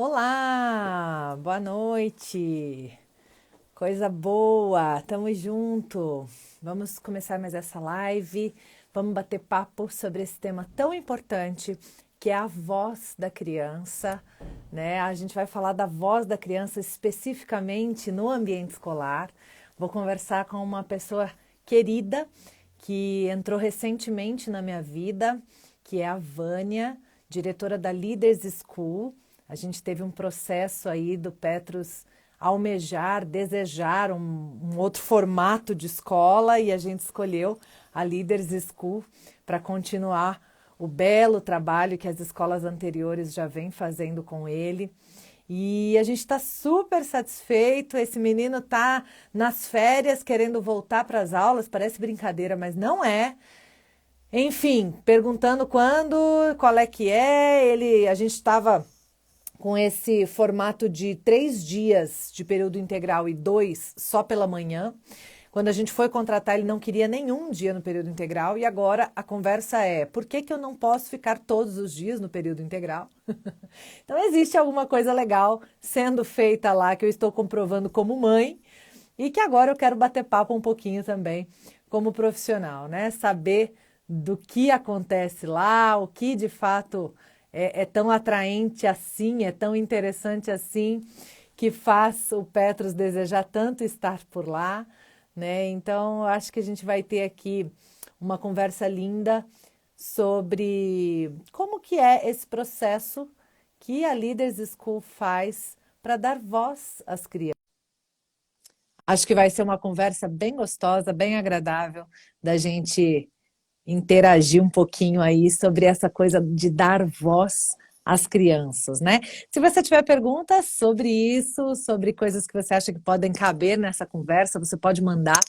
Olá, boa noite, coisa boa, tamo junto. Vamos começar mais essa live, vamos bater papo sobre esse tema tão importante que é a voz da criança, né? A gente vai falar da voz da criança especificamente no ambiente escolar. Vou conversar com uma pessoa querida que entrou recentemente na minha vida, que é a Vânia, diretora da Leaders School. A gente teve um processo aí do Petrus almejar, desejar um outro formato de escola e a gente escolheu a Leaders School para continuar o belo trabalho que as escolas anteriores já vêm fazendo com ele. E a gente está super satisfeito. Esse menino está nas férias querendo voltar para as aulas, parece brincadeira, mas não é. Enfim, perguntando quando, qual é que é. A gente estava com esse formato de 3 dias de período integral e 2 só pela manhã. Quando a gente foi contratar, ele não queria nenhum dia no período integral e agora a conversa é: por que que eu não posso ficar todos os dias no período integral? Então existe alguma coisa legal sendo feita lá que eu estou comprovando como mãe e que agora eu quero bater papo um pouquinho também como profissional, né? Saber do que acontece lá, o que de fato é tão atraente assim, é tão interessante assim, que faz o Petrus desejar tanto estar por lá, né? Então, acho que a gente vai ter aqui uma conversa linda sobre como que é esse processo que a Leaders School faz para dar voz às crianças. Acho que vai ser uma conversa bem gostosa, bem agradável da gente interagir um pouquinho aí sobre essa coisa de dar voz às crianças, né? Se você tiver perguntas sobre isso, sobre coisas que você acha que podem caber nessa conversa, você pode mandar,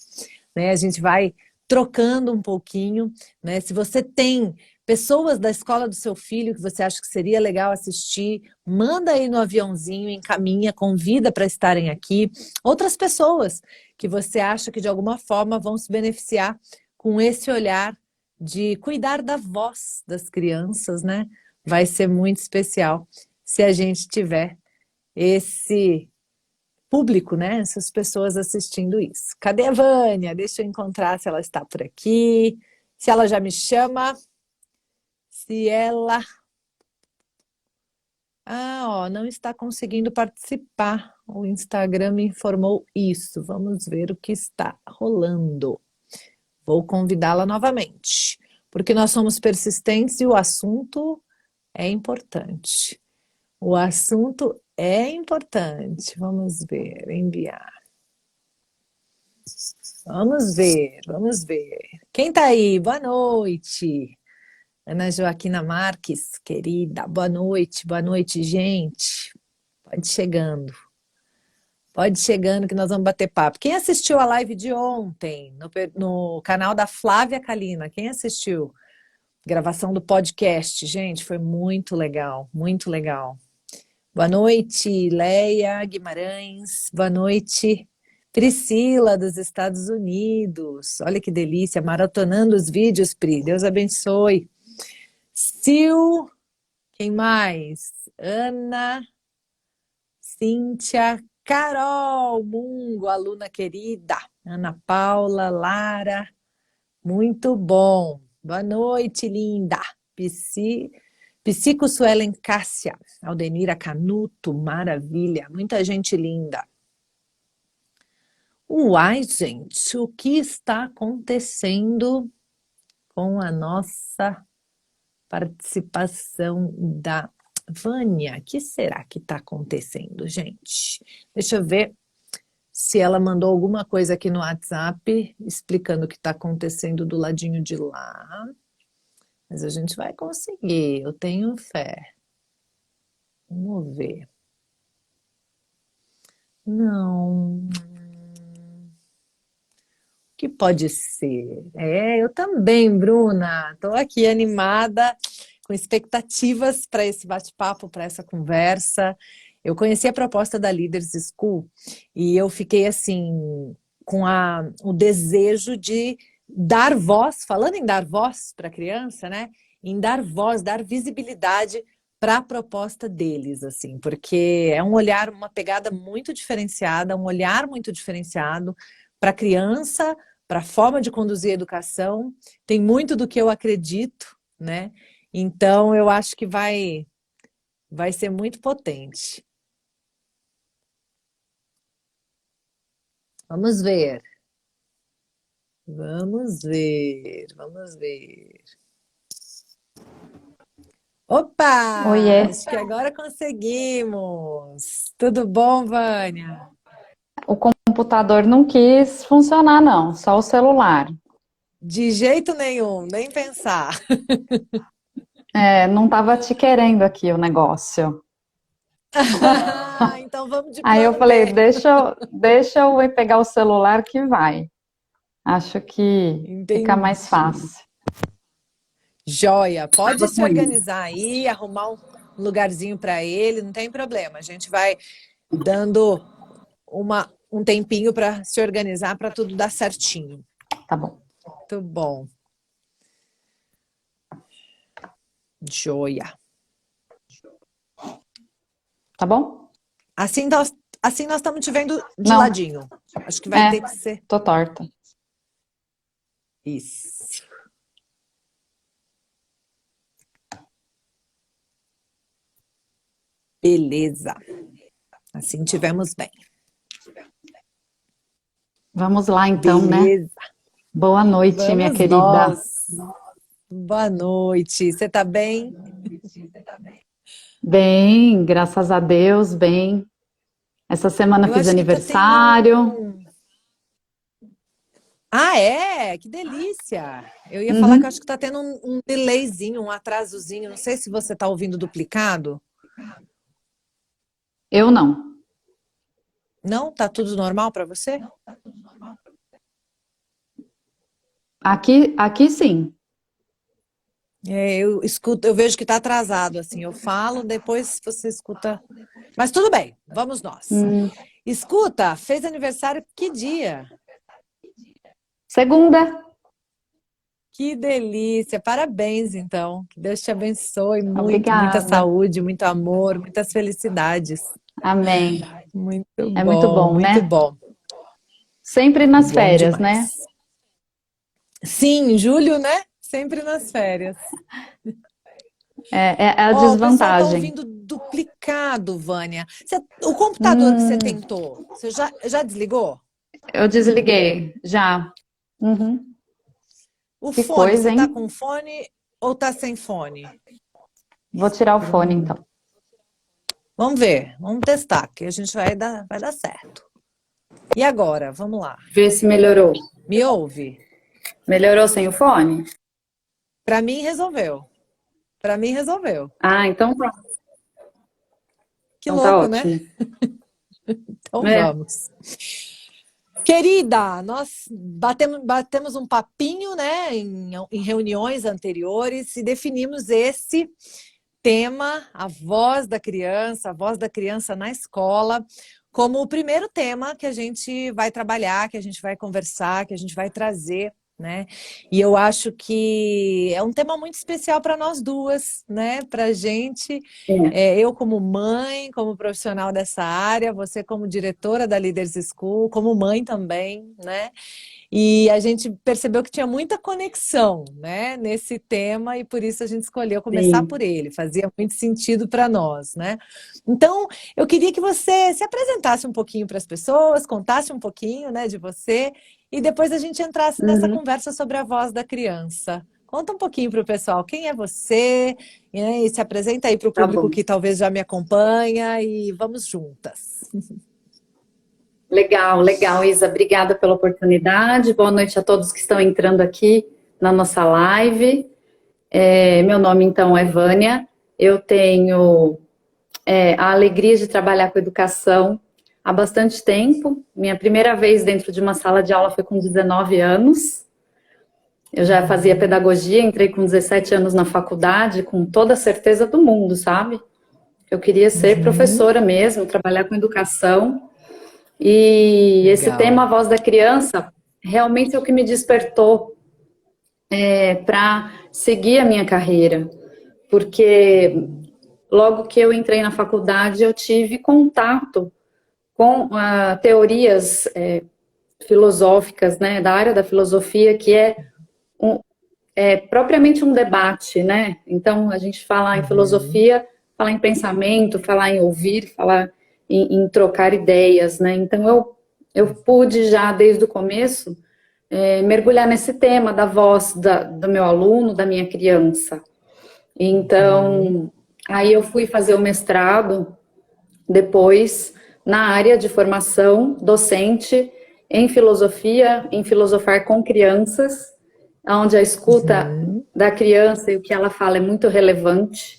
né? A gente vai trocando um pouquinho, né? Se você tem pessoas da escola do seu filho que você acha que seria legal assistir, manda aí no aviãozinho, encaminha, convida para estarem aqui. Outras pessoas que você acha que de alguma forma vão se beneficiar com esse olhar de cuidar da voz das crianças, né? Vai ser muito especial se a gente tiver esse público, né? Essas pessoas assistindo isso. Cadê a Vânia? Deixa eu encontrar se ela está por aqui, se ela já me chama, se ela... ó, não está conseguindo participar. O Instagram me informou isso. Vamos ver o que está rolando. Vou convidá-la novamente, porque nós somos persistentes e o assunto é importante. O assunto é importante. Vamos ver, enviar. Vamos ver, vamos ver. Quem tá aí? Boa noite. Ana Joaquina Marques, querida, boa noite, gente. Pode ir chegando. Pode ir chegando que nós vamos bater papo. Quem assistiu a live de ontem no canal da Flávia Kalina? Quem assistiu? Gravação do podcast, gente, foi muito legal, muito legal. Boa noite, Leia Guimarães. Boa noite, Priscila, dos Estados Unidos. Olha que delícia, maratonando os vídeos, Pri. Deus abençoe. Sil, quem mais? Ana, Cíntia, Carol, Mungo, aluna querida. Ana Paula, Lara, muito bom. Boa noite, linda. Psico Suelen Cássia, Aldenira Canuto, maravilha, muita gente linda. Uai, gente, o que está acontecendo com a nossa participação da Vânia? O que será que está acontecendo, gente? Deixa eu ver se ela mandou alguma coisa aqui no WhatsApp explicando o que está acontecendo do ladinho de lá. Mas a gente vai conseguir, eu tenho fé. Vamos ver. Não. Que pode ser? Eu também, Bruna. Estou aqui animada, com expectativas para esse bate-papo, para essa conversa. Eu conheci a proposta da Leaders School e eu fiquei assim com o desejo de dar voz, falando em dar voz para a criança, né? Em dar voz, dar visibilidade para a proposta deles, assim, porque é um olhar, uma pegada muito diferenciada, um olhar muito diferenciado para a criança, para a forma de conduzir a educação. Tem muito do que eu acredito, né? Então eu acho que vai ser muito potente. Vamos ver. Vamos ver, vamos ver. Opa! Oiê, Acho que agora conseguimos. Tudo bom, Vânia? o computador não quis funcionar, não, só o celular. De jeito nenhum, nem pensar. É, não estava te querendo aqui o negócio. Então vamos de Aí eu plano falei, B. deixa eu ir pegar o celular que vai. Acho que fica mais Entendi. fácil. Joia, pode Tava se com isso. organizar aí, arrumar um lugarzinho para ele, não tem problema. A gente vai dando um tempinho para se organizar para tudo dar certinho. Tá bom. Muito bom. Joia. Tá bom? Assim nós estamos te vendo de Não, ladinho. Acho que vai ter é, que ser tô torta. isso. Beleza. Assim tivemos bem. Vamos lá então, né? Beleza. Boa noite, minha Vamos querida. nós. Boa noite. Você tá bem? Bem, graças a Deus, bem. Essa semana Eu fiz acho que tá tendo aniversário. um. Ah, é? Que delícia! Eu ia falar que eu Uhum. acho que tá tendo um delayzinho, um atrasozinho. Não sei se você tá ouvindo duplicado. Eu não. Não? Tá tudo normal para você? Aqui sim. É, eu escuto, eu vejo que tá atrasado, assim. Eu falo, depois você escuta. Mas tudo bem, vamos nós. Hum, Escuta, fez aniversário que dia? Segunda. Que delícia! Parabéns, então. Que Deus te abençoe muito, muita Obrigada. saúde, muito amor, muitas felicidades. Amém. É muito bom, Muito né? bom. Sempre nas Bom férias, né? demais. Sim, julho, né? Sempre nas férias. É a Ó, o pessoal tá desvantagem. ouvindo duplicado, Vânia. O computador que você Hum, tentou, você já desligou? eu desliguei, já. Uhum. O Que fone, coisa, você tá hein? com fone ou tá sem fone? Vou tirar o fone, então. Vamos ver, vamos testar, que a gente vai dar certo. E agora, vamos lá. Ver se melhorou. Me ouve? Melhorou sem o fone? Para mim resolveu. Para mim resolveu. Ah, então tá. Que Então tá louco, né? ótimo. Então É. vamos. Querida, nós batemos um papinho, né, em reuniões anteriores e definimos esse tema, a voz da criança na escola, como o primeiro tema que a gente vai trabalhar, que a gente vai conversar, que a gente vai trazer, né? E eu acho que é um tema muito especial para nós duas, né? Para a gente, É. eu como mãe, como profissional dessa área, você como diretora da Leaders School, como mãe também, né? E a gente percebeu que tinha muita conexão, né, nesse tema e por isso a gente escolheu começar Sim. por ele. Fazia muito sentido para nós, né? Então, eu queria que você se apresentasse um pouquinho para as pessoas, contasse um pouquinho, né, de você e depois a gente entrasse nessa Uhum. conversa sobre a voz da criança. Conta um pouquinho para o pessoal quem é você, né, e se apresenta aí para o Tá público bom. que talvez já me acompanha e vamos juntas. Legal, legal, Isa. Obrigada pela oportunidade. Boa noite a todos que estão entrando aqui na nossa live. Meu nome, então, é Vânia. Eu tenho a alegria de trabalhar com educação há bastante tempo. Minha primeira vez dentro de uma sala de aula foi com 19 anos. Eu já fazia Uhum, pedagogia, entrei com 17 anos na faculdade, com toda a certeza do mundo, sabe? Eu queria ser uhum. professora mesmo, trabalhar com educação. E esse tema, Legal. a voz da criança, realmente é o que me despertou para seguir a minha carreira. Porque logo que eu entrei na faculdade, eu tive contato com teorias filosóficas, né, da área da filosofia, que um, é propriamente um debate, né? Então, a gente fala em Uhum. filosofia, falar em pensamento, falar em ouvir, falar em trocar ideias, né? Então, eu pude já, desde o começo, mergulhar nesse tema da voz do meu aluno, da minha criança. Uhum. Então, aí eu fui fazer o mestrado depois na área de formação docente em filosofia, em filosofar com crianças, onde a escuta Uhum. da criança e o que ela fala é muito relevante.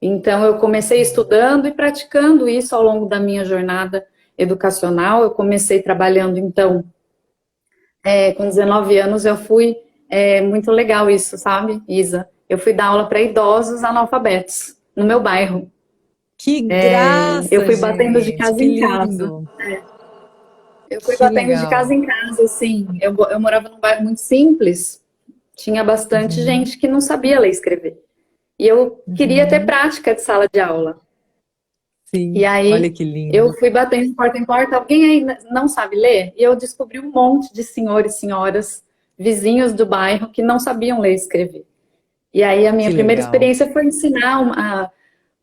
Então, eu comecei estudando e praticando isso ao longo da minha jornada educacional. Eu comecei trabalhando, então, com 19 anos, eu fui. Muito legal isso, sabe, Isa? Eu fui dar aula para idosos analfabetos no meu bairro. Que Eu graça, fui batendo de gente! casa Que em casa. lindo! Eu fui Que batendo de casa legal! em casa, assim. Eu morava num bairro muito simples, tinha bastante Uhum. gente que não sabia ler e escrever. E eu queria ter Uhum. prática de sala de aula. E Sim, olha aí que eu lindo. fui batendo de porta em porta. Alguém aí não sabe ler? E eu descobri um monte de senhores e senhoras, vizinhos do bairro, que não sabiam ler e escrever. E aí a minha Que primeira legal. experiência foi ensinar a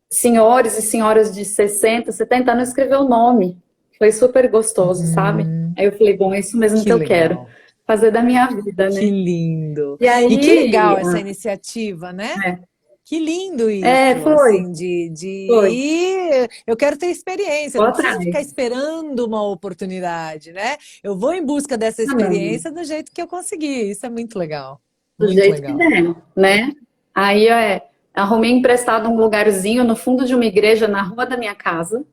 senhores e senhoras de 60, 70 anos a escrever o nome. Foi super gostoso, sabe? Uhum. Aí eu falei, bom, é isso mesmo Que que eu quero legal. fazer da minha vida, Que né? lindo. E E que aí, legal essa iniciativa, né? Que lindo é, isso, foi, assim, de foi. ir. Eu quero ter experiência, Vou não preciso ficar atrás. esperando uma oportunidade, né? Eu vou em busca dessa Ah, não. experiência do jeito que eu conseguir. Isso é muito legal. Do Muito jeito que legal. der, né? Aí arrumei emprestado um lugarzinho no fundo de uma igreja na rua da minha casa,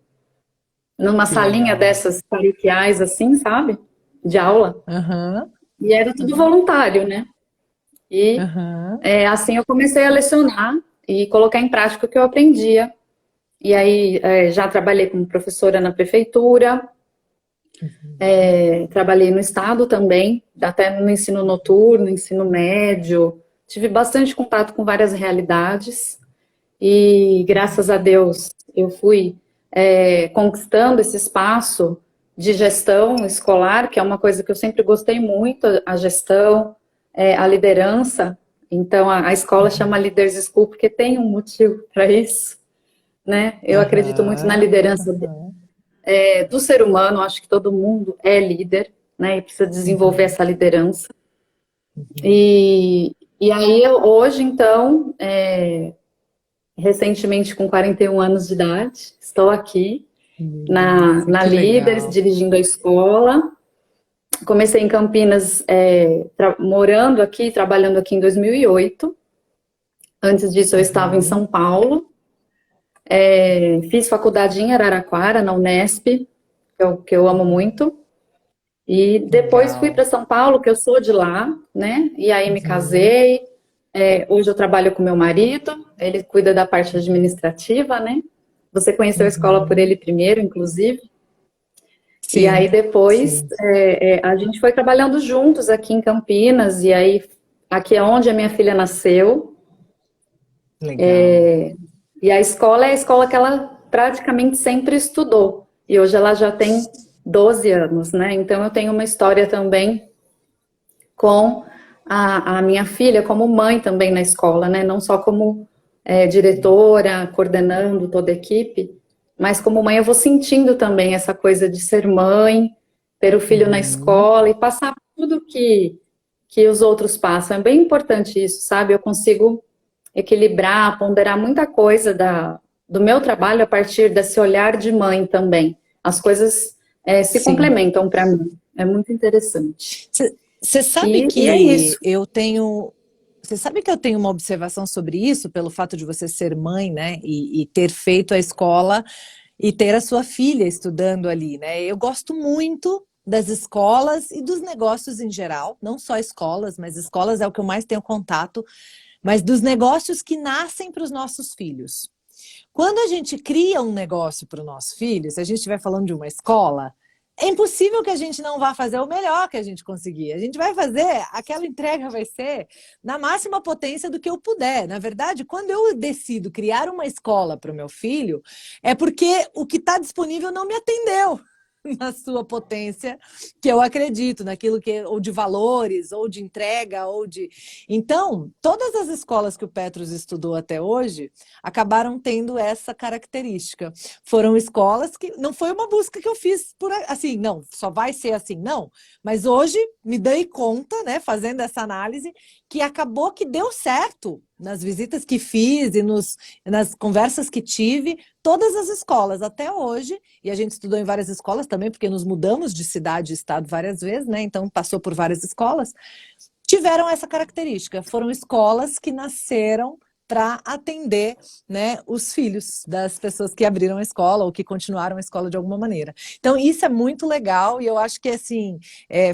numa Que salinha legal. dessas paroquiais, assim, sabe? De aula. Aham, E era tudo voluntário, né? E aham. assim eu comecei a lecionar e colocar em prática o que eu aprendia. E aí já trabalhei como professora na prefeitura, trabalhei no estado também, até no ensino noturno, ensino médio. Tive bastante contato com várias realidades. E graças a Deus eu fui conquistando esse espaço de gestão escolar, que é uma coisa que eu sempre gostei muito, a gestão, a liderança. Então a escola chama Leaders School porque tem um motivo para isso, né? Eu acredito muito na Aham, liderança aham. do ser humano, acho que todo mundo é líder, né? E precisa desenvolver Uhum, essa liderança. uhum. E aí eu, hoje, então, recentemente com 41 anos de idade, estou aqui na Que Líderes, legal. dirigindo a escola. Comecei em Campinas, morando aqui, trabalhando aqui em 2008. Antes disso, eu estava em São Uhum. Paulo. Fiz faculdade em Araraquara, na Unesp, que eu amo muito. E depois fui Legal. para São Paulo, que eu sou de lá, né? E aí me Uhum. casei. Hoje eu trabalho com meu marido, ele cuida da parte administrativa, né? Você conheceu a escola por Uhum. ele primeiro, inclusive. E aí Sim, depois sim. a gente foi trabalhando juntos aqui em Campinas, e aí aqui é onde a minha filha nasceu. Legal. E a escola é a escola que ela praticamente sempre estudou. E hoje ela já tem 12 anos, né? Então eu tenho uma história também com a minha filha como mãe também na escola, né? Não só como diretora, coordenando toda a equipe, mas como mãe eu vou sentindo também essa coisa de ser mãe, ter o filho na Uhum. escola e passar tudo que os outros passam. É bem importante isso, sabe? Eu consigo equilibrar, ponderar muita coisa do meu trabalho a partir desse olhar de mãe também. As coisas se Sim. complementam para mim. É muito interessante. Você sabe E é que isso. eu tenho. Você sabe que eu tenho uma observação sobre isso, pelo fato de você ser mãe, né? E ter feito a escola e ter a sua filha estudando ali, né? Eu gosto muito das escolas e dos negócios em geral, não só escolas, mas escolas é o que eu mais tenho contato, mas dos negócios que nascem para os nossos filhos. Quando a gente cria um negócio para o nosso filho, se a gente estiver falando de uma escola, é impossível que a gente não vá fazer o melhor que a gente conseguir. A gente vai fazer, aquela entrega vai ser na máxima potência do que eu puder. Na verdade, quando eu decido criar uma escola para o meu filho, é porque o que está disponível não me atendeu na sua potência, que eu acredito, naquilo que, ou de valores, ou de entrega, ou de. Então, todas as escolas que o Petros estudou até hoje acabaram tendo essa característica. Foram escolas que não foi uma busca que eu fiz por assim, não, só vai ser assim, não. Mas hoje me dei conta, né, fazendo essa análise, que acabou que deu certo nas visitas que fiz e nas conversas que tive, todas as escolas até hoje, e a gente estudou em várias escolas também, porque nos mudamos de cidade e estado várias vezes, né? Então passou por várias escolas, tiveram essa característica. Foram escolas que nasceram para atender, né, os filhos das pessoas que abriram a escola ou que continuaram a escola de alguma maneira. Então, isso é muito legal e eu acho que assim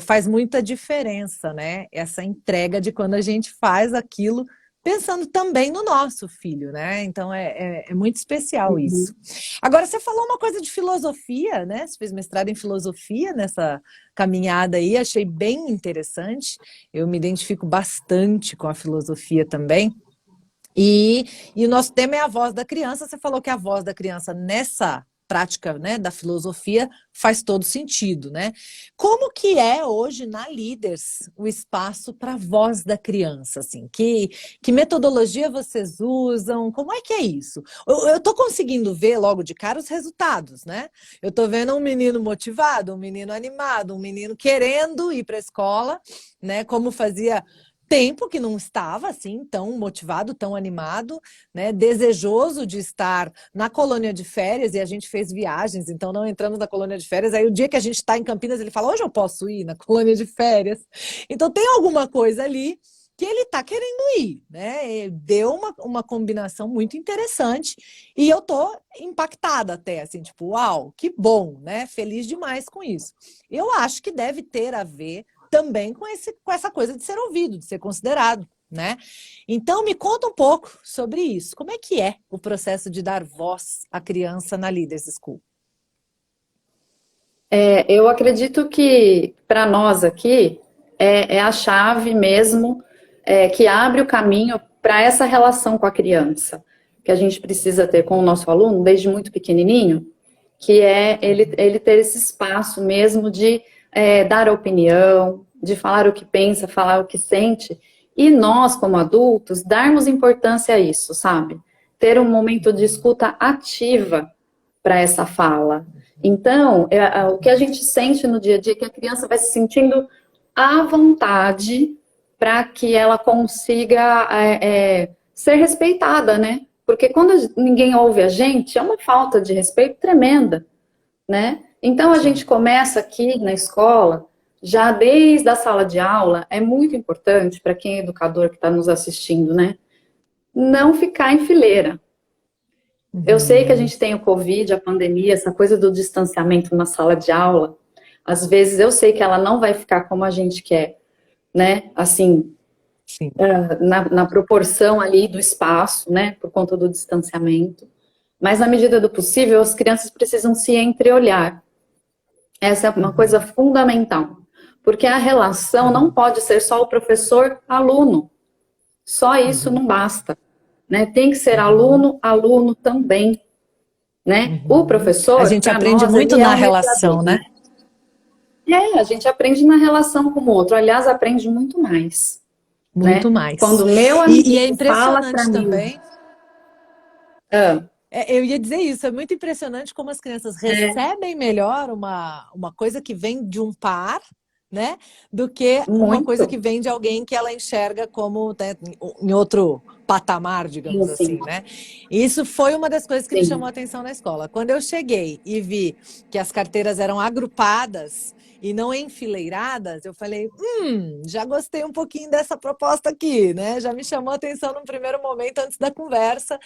faz muita diferença, né? Essa entrega de quando a gente faz aquilo pensando também no nosso filho, né? Então é muito especial isso. Agora, você falou uma coisa de filosofia, né? Você fez mestrado em filosofia nessa caminhada aí, achei bem interessante. Eu me identifico bastante com a filosofia também. E o nosso tema é a voz da criança. Você falou que a voz da criança nessa prática, né, da filosofia faz todo sentido, né? Como que é hoje na Líderes o espaço para a voz da criança, assim? Que metodologia vocês usam? Como é que é isso? Eu estou conseguindo ver logo de cara os resultados, né? Eu estou vendo um menino motivado, um menino animado, um menino querendo ir para a escola, né? Como fazia tempo que não estava assim tão motivado, tão animado, né? Desejoso de estar na colônia de férias, e a gente fez viagens, então não entramos na colônia de férias. Aí o dia que a gente está em Campinas, ele fala: hoje eu posso ir na colônia de férias. Então tem alguma coisa ali que ele está querendo ir, né? Deu uma combinação muito interessante e eu tô impactada até, assim, tipo, uau, que bom, né? Feliz demais com isso. Eu acho que deve ter a ver também com essa coisa de ser ouvido, de ser considerado, né? Então, me conta um pouco sobre isso. Como é o processo de dar voz à criança na Leaders School? Eu acredito que para nós aqui é a chave mesmo que abre o caminho para essa relação com a criança que a gente precisa ter com o nosso aluno desde muito pequenininho, que é ele ter esse espaço mesmo de dar opinião, de falar o que pensa, falar o que sente, e nós, como adultos, darmos importância a isso, sabe? Ter um momento de escuta ativa para essa fala. Então, o que a gente sente no dia a dia é que a criança vai se sentindo à vontade para que ela consiga ser respeitada, né? Porque quando ninguém ouve a gente, é uma falta de respeito tremenda, né? Então, a gente começa aqui na escola, já desde a sala de aula, é muito importante para quem é educador que está nos assistindo, né? Não ficar em fileira. Eu sei que a gente tem o Covid, a pandemia, essa coisa do distanciamento na sala de aula. Às vezes eu sei que ela não vai ficar como a gente quer, né? Assim, na proporção ali do espaço, né? Por conta do distanciamento. Mas na medida do possível, as crianças precisam se entreolhar. Essa é uma coisa fundamental. Porque a relação não pode ser só o professor-aluno. Só isso não basta. Né? Tem que ser aluno também, né? O professor, a gente aprende nós, muito na relação, né? A gente aprende na relação com o outro. Aliás, aprende muito mais. Muito né? mais. Quando o meu amigo E é impressionante também. Mim, eu ia dizer isso, é muito impressionante como as crianças recebem melhor uma coisa que vem de um par, né? Do que uma coisa que vem de alguém que ela enxerga como, né, em outro patamar, digamos assim, né? E isso foi uma das coisas que me chamou a atenção na escola. Quando eu cheguei e vi que as carteiras eram agrupadas e não enfileiradas, eu falei, já gostei um pouquinho dessa proposta aqui, né? Já me chamou a atenção no primeiro momento antes da conversa,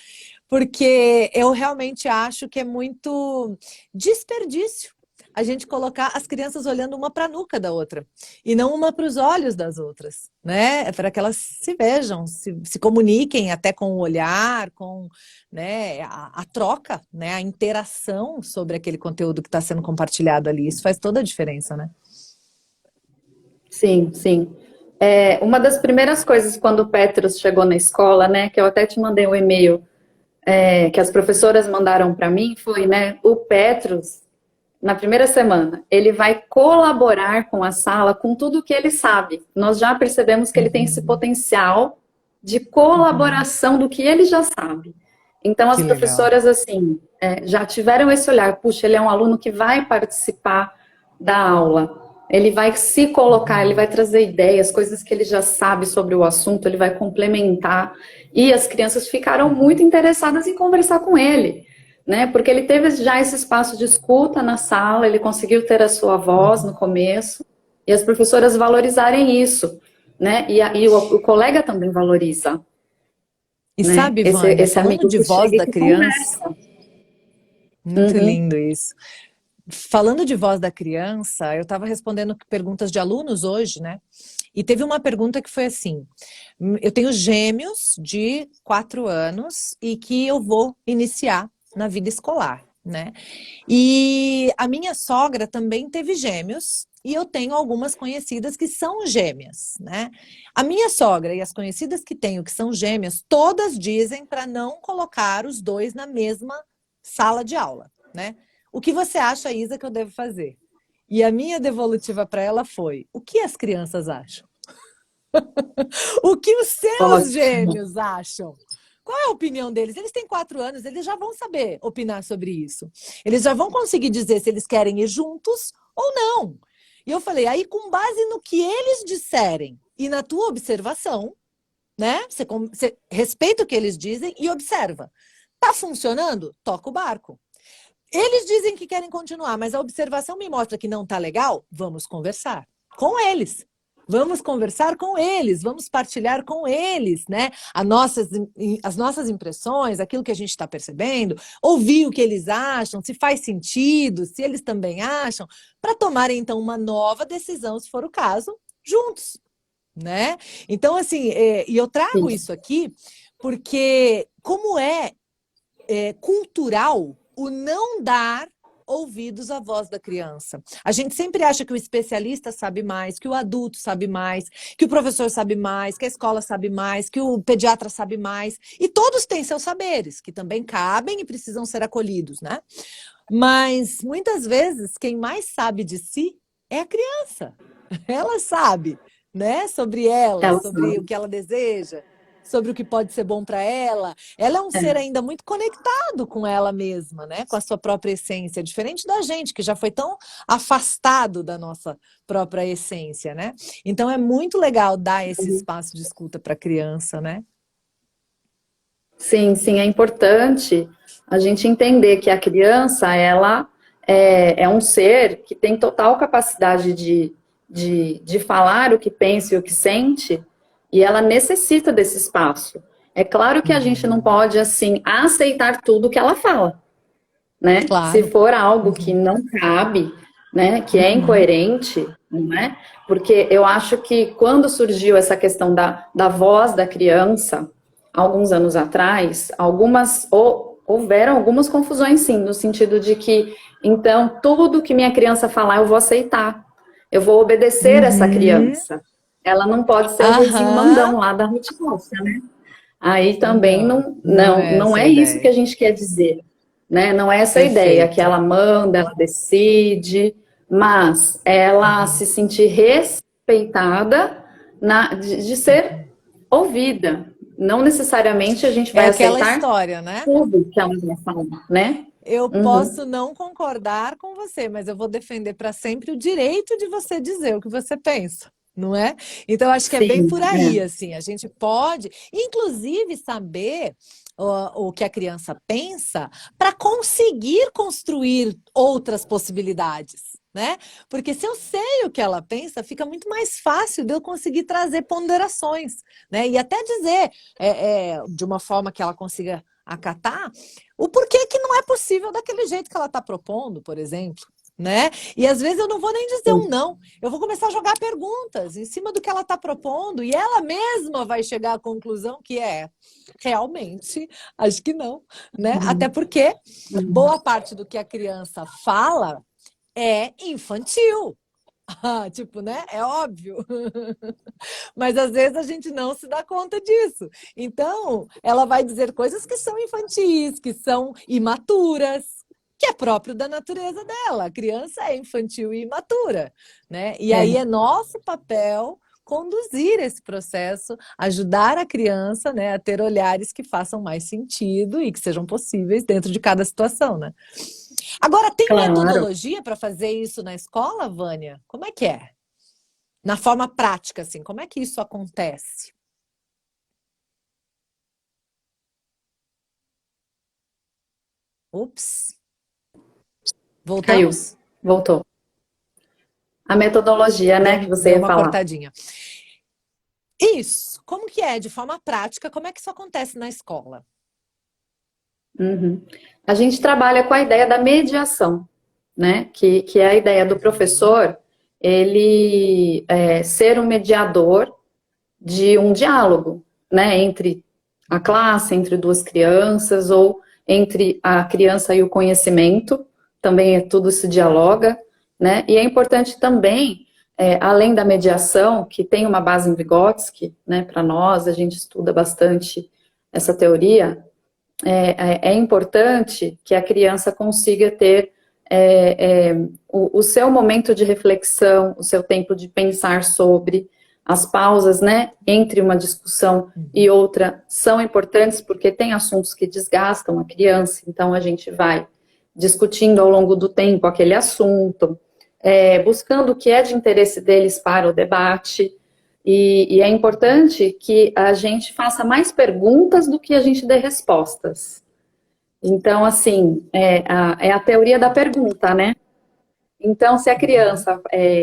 porque eu realmente acho que é muito desperdício a gente colocar as crianças olhando uma para a nuca da outra e não uma para os olhos das outras, né? Para que elas se vejam, se comuniquem até com o olhar, com, né, a troca, né, a interação sobre aquele conteúdo que está sendo compartilhado ali. Isso faz toda a diferença, né? Sim, sim. Uma das primeiras coisas quando o Petrus chegou na escola, né, que eu até te mandei um e-mail, que as professoras mandaram para mim, foi, né, o Petrus, na primeira semana, ele vai colaborar com a sala com tudo que ele sabe. Nós já percebemos que ele tem esse potencial de colaboração do que ele já sabe. Então, as Que legal. professoras, assim, já tiveram esse olhar, puxa, ele é um aluno que vai participar da aula, ele vai se colocar, ele vai trazer ideias, coisas que ele já sabe sobre o assunto, ele vai complementar, e as crianças ficaram muito interessadas em conversar com ele, né, porque ele teve já esse espaço de escuta na sala, ele conseguiu ter a sua voz no começo, e as professoras valorizarem isso, né, e o colega também valoriza, E né, sabe, Vânia, esse falando amigo de que voz chega e da que criança, conversa. muito Uhum. lindo isso. Falando de voz da criança, eu estava respondendo perguntas de alunos hoje, né? E teve uma pergunta que foi assim: eu tenho gêmeos de 4 anos e que eu vou iniciar na vida escolar, né? E a minha sogra também teve gêmeos e eu tenho algumas conhecidas que são gêmeas, né? A minha sogra e as conhecidas que tenho que são gêmeas, todas dizem para não colocar os dois na mesma sala de aula, né? O que você acha, Isa, que eu devo fazer? E a minha devolutiva para ela foi: o que as crianças acham? O que os seus Ótimo. gêmeos acham? Qual é a opinião deles? Eles têm 4 anos, eles já vão saber opinar sobre isso. Eles já vão conseguir dizer se eles querem ir juntos ou não. E eu falei, aí com base no que eles disserem e na tua observação, né? Você respeita o que eles dizem e observa. Tá funcionando? Toca o barco. Eles dizem que querem continuar, mas a observação me mostra que não tá legal? Vamos conversar com eles. Vamos conversar com eles, vamos partilhar com eles, né? As nossas impressões, aquilo que a gente está percebendo, ouvir o que eles acham, se faz sentido, se eles também acham, para tomarem então uma nova decisão, se for o caso, juntos, né? Então, assim, e eu trago Sim. isso aqui porque, como é cultural o não dar ouvidos à voz da criança. A gente sempre acha que o especialista sabe mais, que o adulto sabe mais, que o professor sabe mais, que a escola sabe mais, que o pediatra sabe mais. E todos têm seus saberes, que também cabem e precisam ser acolhidos, né? Mas muitas vezes quem mais sabe de si é a criança. Ela sabe, né, sobre ela, Ela sobre o sabe. que ela deseja, sobre o que pode ser bom para ela. Ela é um ser ainda muito conectado com ela mesma, né, com a sua própria essência, diferente da gente que já foi tão afastado da nossa própria essência, né? Então é muito legal dar esse espaço de escuta para a criança, né? Sim, sim, é importante a gente entender que a criança, ela é um ser que tem total capacidade de falar o que pensa e o que sente, e ela necessita desse espaço. É claro que a gente não Uhum. pode, assim, aceitar tudo que ela fala, né? Se Claro. for algo que Uhum. não cabe, né, que é Uhum. incoerente, não é? Porque eu acho que quando surgiu essa questão da voz da criança, alguns anos atrás, houveram algumas confusões, sim, no sentido de que, então, tudo que minha criança falar, eu vou aceitar. Eu vou obedecer essa Uhum. criança. Ela não pode ser o vozinho Aham. mandão lá da Ruth, né? Aí também Não, não é não essa a é isso que a ideia. gente quer dizer, né? Não é essa a ideia que Perfeito. ela manda, ela decide, mas ela Uhum. se sentir respeitada de ser ouvida. Não necessariamente a gente É vai aquela aceitar história, né? tudo que ela vai falar, né? Eu Uhum. posso não concordar com você, mas eu vou defender para sempre o direito de você dizer o que você pensa, não é? Então, acho que é bem Sim, por aí, assim. A gente pode, inclusive, saber o que a criança pensa para conseguir construir outras possibilidades. Né? Porque se eu sei o que ela pensa, fica muito mais fácil de eu conseguir trazer ponderações, né? E até dizer de uma forma que ela consiga acatar o porquê que não é possível daquele jeito que ela está propondo, por exemplo. né? E às vezes eu não vou nem dizer um Sim. não, eu vou começar a jogar perguntas em cima do que ela está propondo e ela mesma vai chegar à conclusão que é realmente, acho que não, né? Até Uhum. porque Uhum. boa parte do que a criança fala é infantil. Tipo, né? É óbvio. Mas às vezes a gente não se dá conta disso. Então, ela vai dizer coisas que são infantis, que são imaturas, que é próprio da natureza dela. A criança é infantil e imatura, né? E aí É, é nosso papel conduzir esse processo, ajudar a criança, né, a ter olhares que façam mais sentido e que sejam possíveis dentro de cada situação, né? Agora, tem claro. metodologia para fazer isso na escola, Vânia? Como é que é? Na forma prática, assim, como é que isso acontece? Ups, Caiu. voltamos? Voltou. A metodologia, né, que você Deu ia uma falar. cortadinha. Isso, como que é de forma prática? Como é que isso acontece na escola? Uhum. A gente trabalha com a ideia da mediação, né? Que é a ideia do professor, ele ser um mediador de um diálogo, né? Entre a classe, entre duas crianças, ou entre a criança e o conhecimento, também tudo se dialoga, né? E é importante também, além da mediação, que tem uma base em Vygotsky, né? Para nós, a gente estuda bastante essa teoria, é importante que a criança consiga ter o seu momento de reflexão, o seu tempo de pensar sobre as pausas, né, entre uma discussão e outra são importantes porque tem assuntos que desgastam a criança, então a gente vai discutindo ao longo do tempo aquele assunto, buscando o que é de interesse deles para o debate, e é importante que a gente faça mais perguntas do que a gente dê respostas. Então, assim, é a teoria da pergunta, né? Então, se a Uhum. criança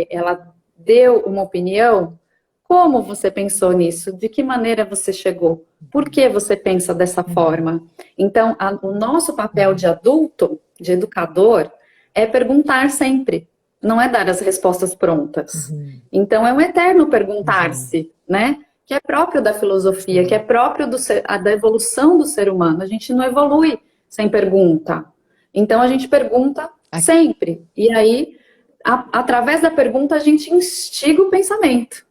ela deu uma opinião, como você pensou nisso? De que maneira você chegou? Por que você pensa dessa Uhum. forma? Então, o nosso papel de Uhum. adulto, de educador, é perguntar sempre, não é dar as respostas prontas. Uhum. Então, é um eterno Uhum. perguntar-se, né? Que é próprio da filosofia, que é Sim. próprio da evolução do ser humano. A gente não evolui sem pergunta. Então, a gente pergunta A- sempre. E aí, através da pergunta, a gente instiga o pensamento,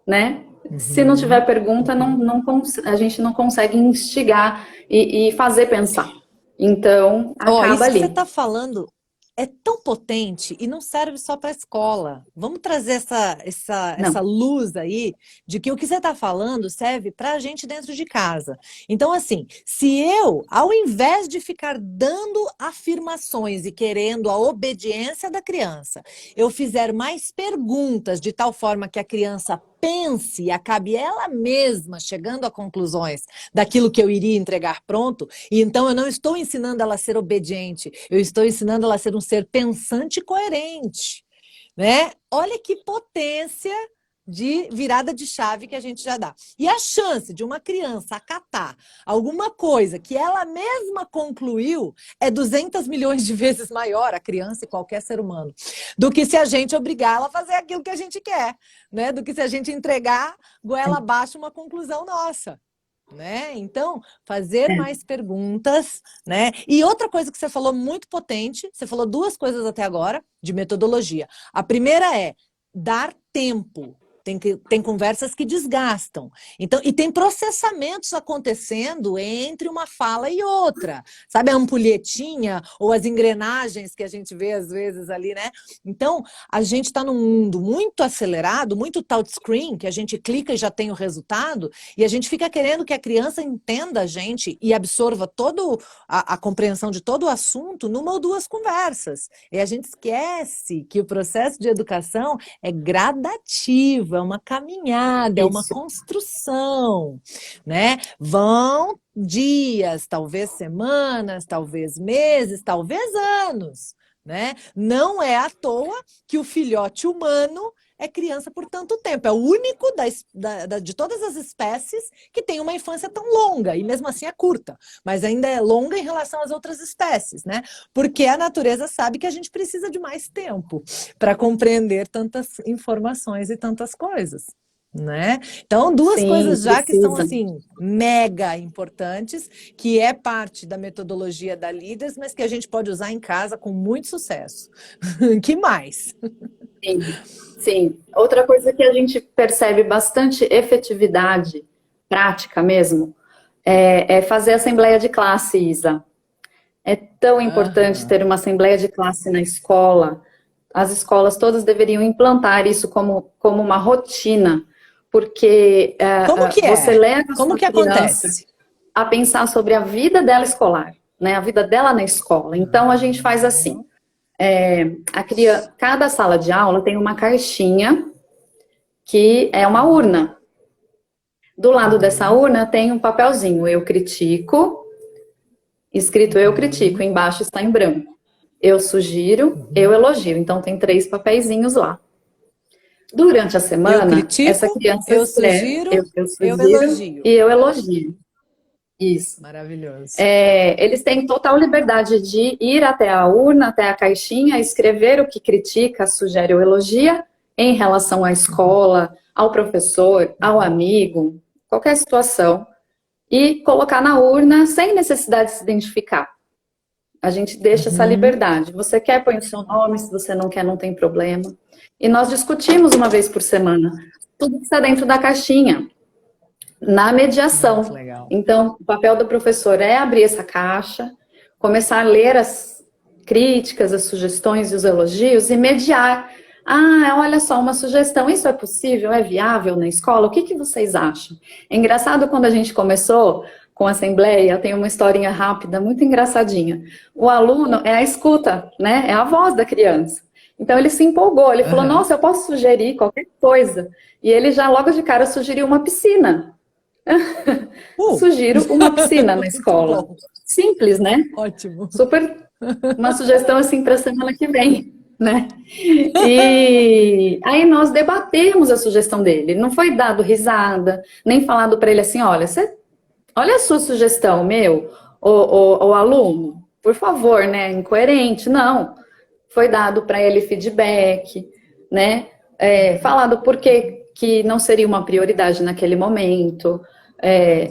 né? Se não tiver Uhum. pergunta, Uhum. a gente não consegue instigar e fazer pensar. Então, Ó, acaba isso que você ali. está falando é tão potente e não serve só para a escola. Vamos trazer essa Não. luz aí de que o que você está falando serve para a gente dentro de casa. Então, assim, se eu, ao invés de ficar dando afirmações e querendo a obediência da criança, eu fizer mais perguntas de tal forma que a criança pense e acabe ela mesma chegando a conclusões daquilo que eu iria entregar pronto, e então eu não estou ensinando ela a ser obediente, eu estou ensinando ela a ser um ser pensante e coerente, né? Olha que potência de virada de chave que a gente já dá. E a chance de uma criança acatar alguma coisa que ela mesma concluiu é 200 milhões de vezes maior, a criança e qualquer ser humano, do que se a gente obrigar ela a fazer aquilo que a gente quer, né? Do que se a gente entregar goela abaixo uma conclusão nossa. Né? Então, fazer É, mais perguntas, né? E outra coisa que você falou muito potente, você falou duas coisas até agora de metodologia. A primeira é dar tempo. Tem conversas que desgastam. Então, e tem processamentos acontecendo entre uma fala e outra. Sabe a ampulhetinha ou as engrenagens que a gente vê às vezes ali, né? Então, a gente está num mundo muito acelerado, muito touchscreen, que a gente clica e já tem o resultado, e a gente fica querendo que a criança entenda a gente e absorva toda a compreensão de todo o assunto numa ou duas conversas. E a gente esquece que o processo de educação é gradativo, é uma caminhada, é uma isso. construção, né? Vão dias, talvez semanas, talvez meses, talvez anos, né? Não é à toa que o filhote humano é criança por tanto tempo. É o único de todas as espécies que tem uma infância tão longa, e mesmo assim é curta, mas ainda é longa em relação às outras espécies, né? Porque a natureza sabe que a gente precisa de mais tempo para compreender tantas informações e tantas coisas. Né? Então, duas Sim, coisas já que são precisa. assim mega importantes, que é parte da metodologia da Leaders, mas que a gente pode usar em casa com muito sucesso. Que mais? Sim, sim. Outra coisa que a gente percebe bastante efetividade, prática mesmo, é fazer assembleia de classe, Isa. É tão importante Aham. ter uma assembleia de classe na escola. As escolas todas deveriam implantar isso como uma rotina, porque Como que você é? leva a Como sua que criança acontece? a pensar sobre a vida dela escolar, né? A vida dela na escola. Então a gente faz assim. Cada sala de aula tem uma caixinha que é uma urna. Do lado dessa Uhum, urna tem um papelzinho, eu critico, escrito eu critico, uhum, embaixo está em branco. Eu sugiro, eu uhum. elogio. Então tem 3 papeizinhos lá. Durante a Eu semana, essa critico, criança eu escreve, sugiro, eu eu sugiro e elogio. eu elogio. Isso. Maravilhoso. Eles têm total liberdade de ir até a urna, até a caixinha, escrever o que critica, sugere ou elogia em relação à Uhum, escola, ao professor, ao uhum, amigo, qualquer situação, e colocar na urna sem necessidade de se identificar. A gente deixa essa uhum. liberdade. Você quer, põe o seu nome, se você não quer, não tem problema. E nós discutimos uma vez por semana tudo que está dentro da caixinha na Muito mediação. legal. Então, o papel do professor é abrir essa caixa, começar a ler as críticas, as sugestões e os elogios e mediar. Ah, olha só, uma sugestão, isso é possível, é viável na escola? O que que vocês acham? É engraçado quando a gente começou com a assembleia, tem uma historinha rápida, muito engraçadinha. O aluno é a escuta, né? É a voz da criança. Então ele se empolgou, ele falou: Aham. "Nossa, eu posso sugerir qualquer coisa". E ele já logo de cara sugeriu uma piscina. Uh! Sugiro uma piscina na Muito escola. bom. Simples, né? Ótimo. Super uma sugestão assim para a semana que vem, né? E aí nós debatemos a sugestão dele. Não foi dado risada, nem falado para ele assim, olha a sua sugestão, meu, o aluno, por favor, né? Incoerente, não. Foi dado para ele feedback, né? Falado por que não seria uma prioridade naquele momento,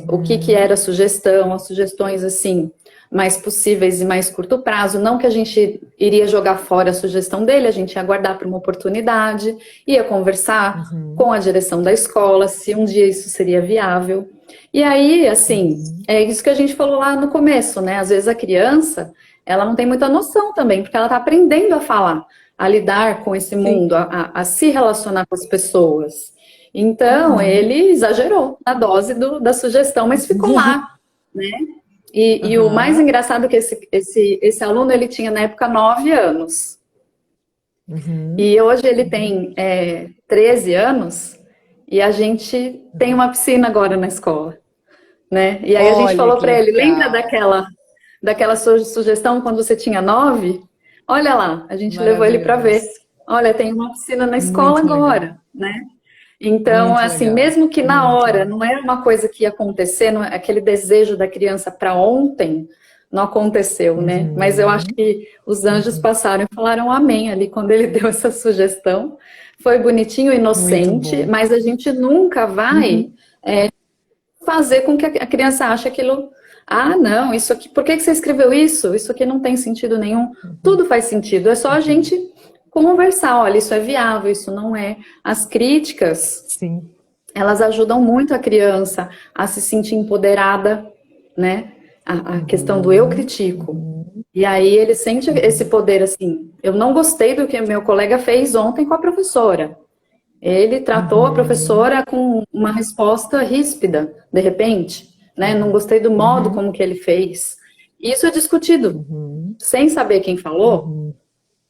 o que Uhum. era a sugestão, as sugestões assim, mais possíveis e mais curto prazo. Não que a gente iria jogar fora a sugestão dele, a gente ia aguardar para uma oportunidade, ia conversar Uhum. com a direção da escola se um dia isso seria viável. E aí, assim, Uhum. é isso que a gente falou lá no começo, né? Às vezes a criança, ela não tem muita noção também, porque ela está aprendendo a falar, a lidar com esse Sim. mundo, a se relacionar com as pessoas. Então, Uhum. ele exagerou na dose da sugestão, mas ficou lá, né? E o mais Aham. engraçado é que esse aluno, ele tinha na época 9 anos. Uhum. E hoje ele tem 13 anos e a gente tem Uhum. uma piscina agora na escola, né? E aí a gente Olha falou que para ele, lembra legal. daquela sugestão quando você tinha 9? Olha lá, a gente levou ele para ver. Maravilhoso. Olha, tem uma piscina na escola Muito legal. agora, né? Então, Muito assim, legal. mesmo que na Muito hora legal. não era uma coisa que ia acontecer, não, aquele desejo da criança para ontem, não aconteceu, né? Mas eu acho Uhum. que os anjos Uhum. passaram e falaram amém ali quando ele deu essa sugestão. Foi bonitinho, Muito inocente, bom. mas a gente nunca vai Uhum. fazer com que a criança ache aquilo. Ah, não, isso aqui, por que que você escreveu isso? Isso aqui não tem sentido nenhum. Uhum. Tudo faz sentido, é só a Uhum. gente conversar. Olha, isso é viável, isso não é. As críticas, Sim. elas ajudam muito a criança a se sentir empoderada, né? A questão do eu Uhum. critico. Uhum. E aí ele sente esse Uhum. poder assim. Eu não gostei do que meu colega fez ontem com a professora. Ele tratou a Uhum. professora com uma resposta ríspida, de repente, né? Não Uhum. gostei do modo Uhum. como que ele fez. Isso é discutido, Uhum. sem saber quem falou, Uhum.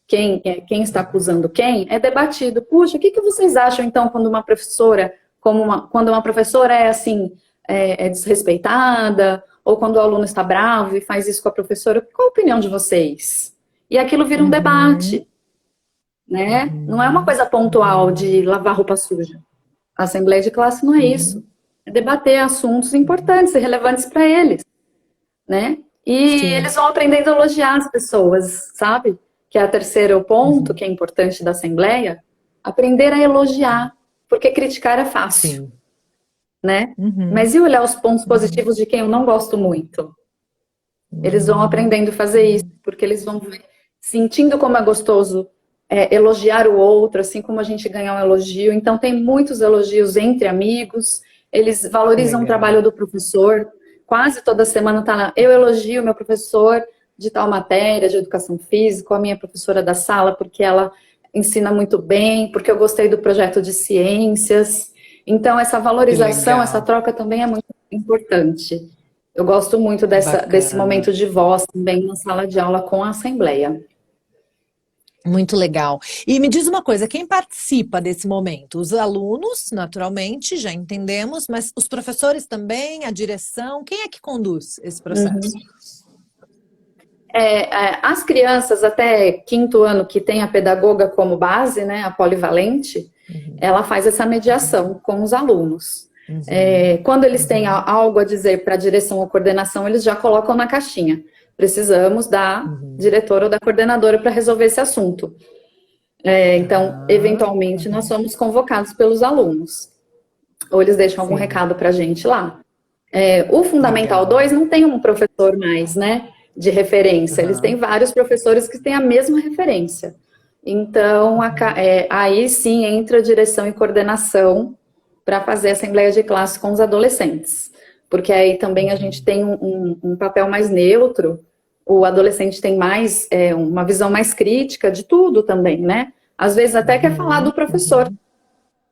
quem está acusando quem, é debatido. Puxa, o que que vocês acham então quando uma professora, quando uma professora é assim, é desrespeitada, ou quando o aluno está bravo e faz isso com a professora? Qual a opinião de vocês? E aquilo vira um Uhum. debate, né? Não é uma Uhum. coisa pontual de lavar roupa suja. A assembleia de classe não é isso. É debater assuntos importantes e relevantes para eles, né? E Sim. eles vão aprendendo a elogiar as pessoas, sabe? Que é o terceiro ponto, Uhum. que é importante da assembleia, aprender a elogiar, porque criticar é fácil, Sim. né? Uhum. Mas e olhar os pontos Uhum. positivos de quem eu não gosto muito? Eles vão Uhum. aprendendo a fazer isso, porque eles vão sentindo como é gostoso elogiar o outro, assim como a gente ganha um elogio. Então, tem muitos elogios entre amigos, eles valorizam o Legal. trabalho do professor. Quase toda semana tá lá, eu elogio meu professor de tal matéria, de educação física, ou a minha professora da sala, porque ela ensina muito bem, porque eu gostei do projeto de ciências. Então, essa Que valorização, essa legal. troca também é muito importante. Eu gosto muito desse Bacana. momento de voz também na sala de aula com a assembleia. Muito legal. E me diz uma coisa, quem participa desse momento? Os alunos, naturalmente, já entendemos, mas os professores também, a direção, quem é que conduz esse processo? As crianças até quinto ano que tem a pedagoga como base, né, a polivalente, Uhum. ela faz essa Uhum. mediação com os alunos. Uhum. Quando eles têm Uhum. algo a dizer para a direção ou coordenação, eles já colocam na caixinha. Precisamos da Uhum. diretora ou da coordenadora para resolver esse assunto. Então, Tá. eventualmente, nós Uhum. somos convocados pelos alunos, ou eles deixam algum Sim, recado para a gente lá. O Fundamental legal. 2 não tem um professor mais, né, de referência. Eles têm Uhum. vários professores que têm a mesma referência. Então, Uhum. aí sim entra a direção e coordenação para fazer a assembleia de classe com os adolescentes. Porque aí também a gente Uhum. tem um papel mais neutro, o adolescente tem mais uma visão mais crítica de tudo também, né? Às vezes até quer falar do Uhum. professor, Uhum.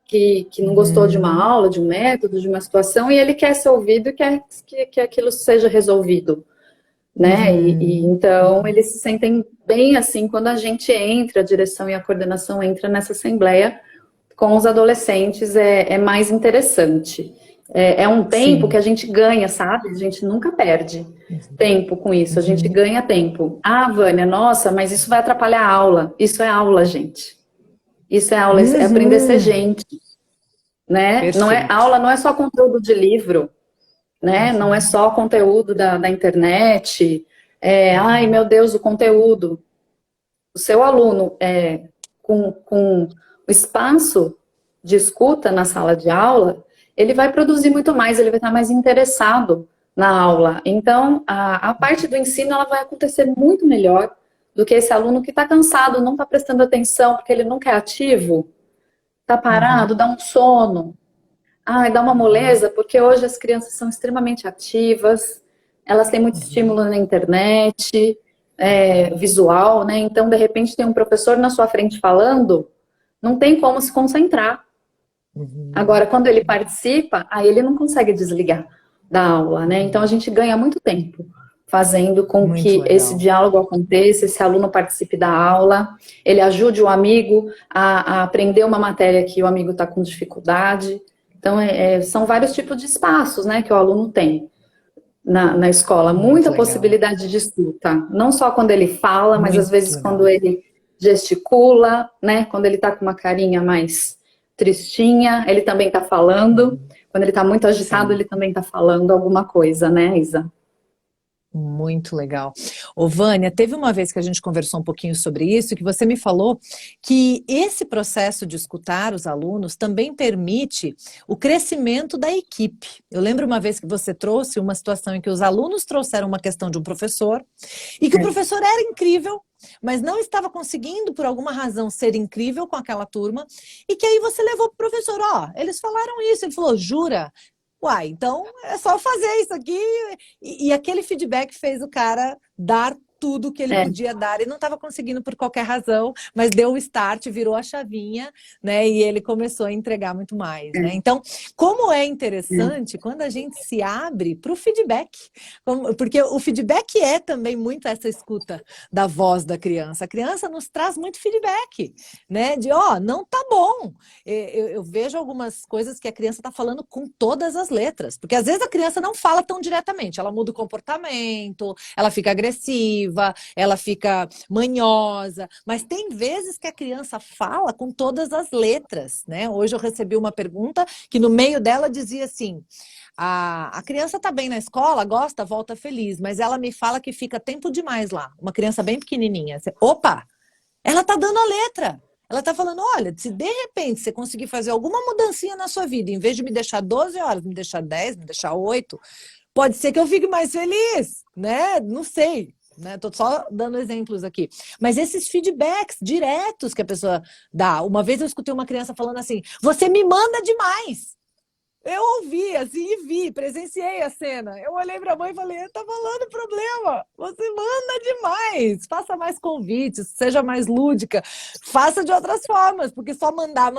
que não gostou de uma Uhum. aula, de um método, de uma situação, e ele quer ser ouvido e quer que aquilo seja resolvido, né? Uhum. Então Uhum. eles se sentem bem assim quando a gente entra, a direção e a coordenação entra nessa assembleia com os adolescentes, é mais interessante. É um tempo que Sim. a gente ganha, sabe? A gente nunca perde tempo com isso, a gente Uhum. ganha tempo. Ah, Vânia, nossa, mas isso vai atrapalhar a aula. Isso é aula, gente. Isso é aula, é aprender a ser Uhum. gente, né? Não é, Perfeito. aula não é só conteúdo de livro, né? Não é Uhum. só conteúdo da internet. Ai, Uhum. meu Deus, o conteúdo. O seu aluno, com o espaço de escuta na sala de aula, ele vai produzir muito mais, ele vai estar mais interessado na aula. Então, a parte do ensino ela vai acontecer muito melhor do que esse aluno que está cansado, não está prestando atenção, porque ele nunca é ativo, está Uhum. parado, dá um sono. Ai, dá uma Uhum. moleza, porque hoje as crianças são extremamente ativas, elas têm muito Uhum. estímulo na internet, visual, né? Então, de repente, tem um professor na sua frente falando, não tem como se concentrar. Uhum. Agora, quando ele participa, aí ele não consegue desligar da aula, né? Então, a Uhum. gente ganha muito tempo fazendo com Muito que esse legal. diálogo aconteça, esse aluno participe da aula, ele ajude o amigo a aprender uma matéria que o amigo está com dificuldade. Então, são vários tipos de espaços, né, que o aluno tem na escola. Muito Muita legal. possibilidade de escuta. Não só quando ele fala, mas às Muito vezes quando legal. ele gesticula, né, quando ele está com uma carinha mais tristinha, ele também está falando. Uhum. Quando ele está muito agitado, Sim. ele também está falando alguma coisa, né, Isa? Muito legal. Ô, Vânia, teve uma vez que a gente conversou um pouquinho sobre isso, que você me falou que esse processo de escutar os alunos também permite o crescimento da equipe. Eu lembro uma vez que você trouxe uma situação em que os alunos trouxeram uma questão de um professor e que o É. professor era incrível, mas não estava conseguindo, por alguma razão, ser incrível com aquela turma, e que aí você levou para o professor, ó, eles falaram isso, ele falou, jura? Uai, então é só fazer isso aqui. E aquele feedback fez o cara dar tudo que ele É. podia dar e não estava conseguindo por qualquer razão, mas deu o start, virou a chavinha, né? E ele começou a entregar muito mais, né? Então, como é interessante quando a gente se abre para o feedback, porque o feedback é também muito essa escuta da voz da criança. A criança nos traz muito feedback, né? De ó, não tá bom. Eu vejo algumas coisas que a criança está falando com todas as letras, porque às vezes a criança não fala tão diretamente, ela muda o comportamento, ela fica agressiva, impulsiva, ela fica manhosa, mas tem vezes que a criança fala com todas as letras, né? Hoje eu recebi uma pergunta que no meio dela dizia assim: a criança está bem na escola, gosta, volta feliz, mas ela me fala que fica tempo demais lá. Uma criança bem pequenininha. Opa, ela está dando a letra. Ela está falando, olha, se de repente você conseguir fazer alguma mudancinha na sua vida, em vez de me deixar 12 horas, me deixar 10, me deixar 8, pode ser que eu fique mais feliz, né? Não sei, né? Tô só dando exemplos aqui. Mas esses feedbacks diretos que a pessoa dá. Uma vez eu escutei uma criança falando assim, você me manda demais. Eu ouvi, assim, e vi, presenciei a cena. Eu olhei para a mãe e falei, tá falando problema, você manda demais, faça mais convites, seja mais lúdica, faça de outras formas, porque só mandar,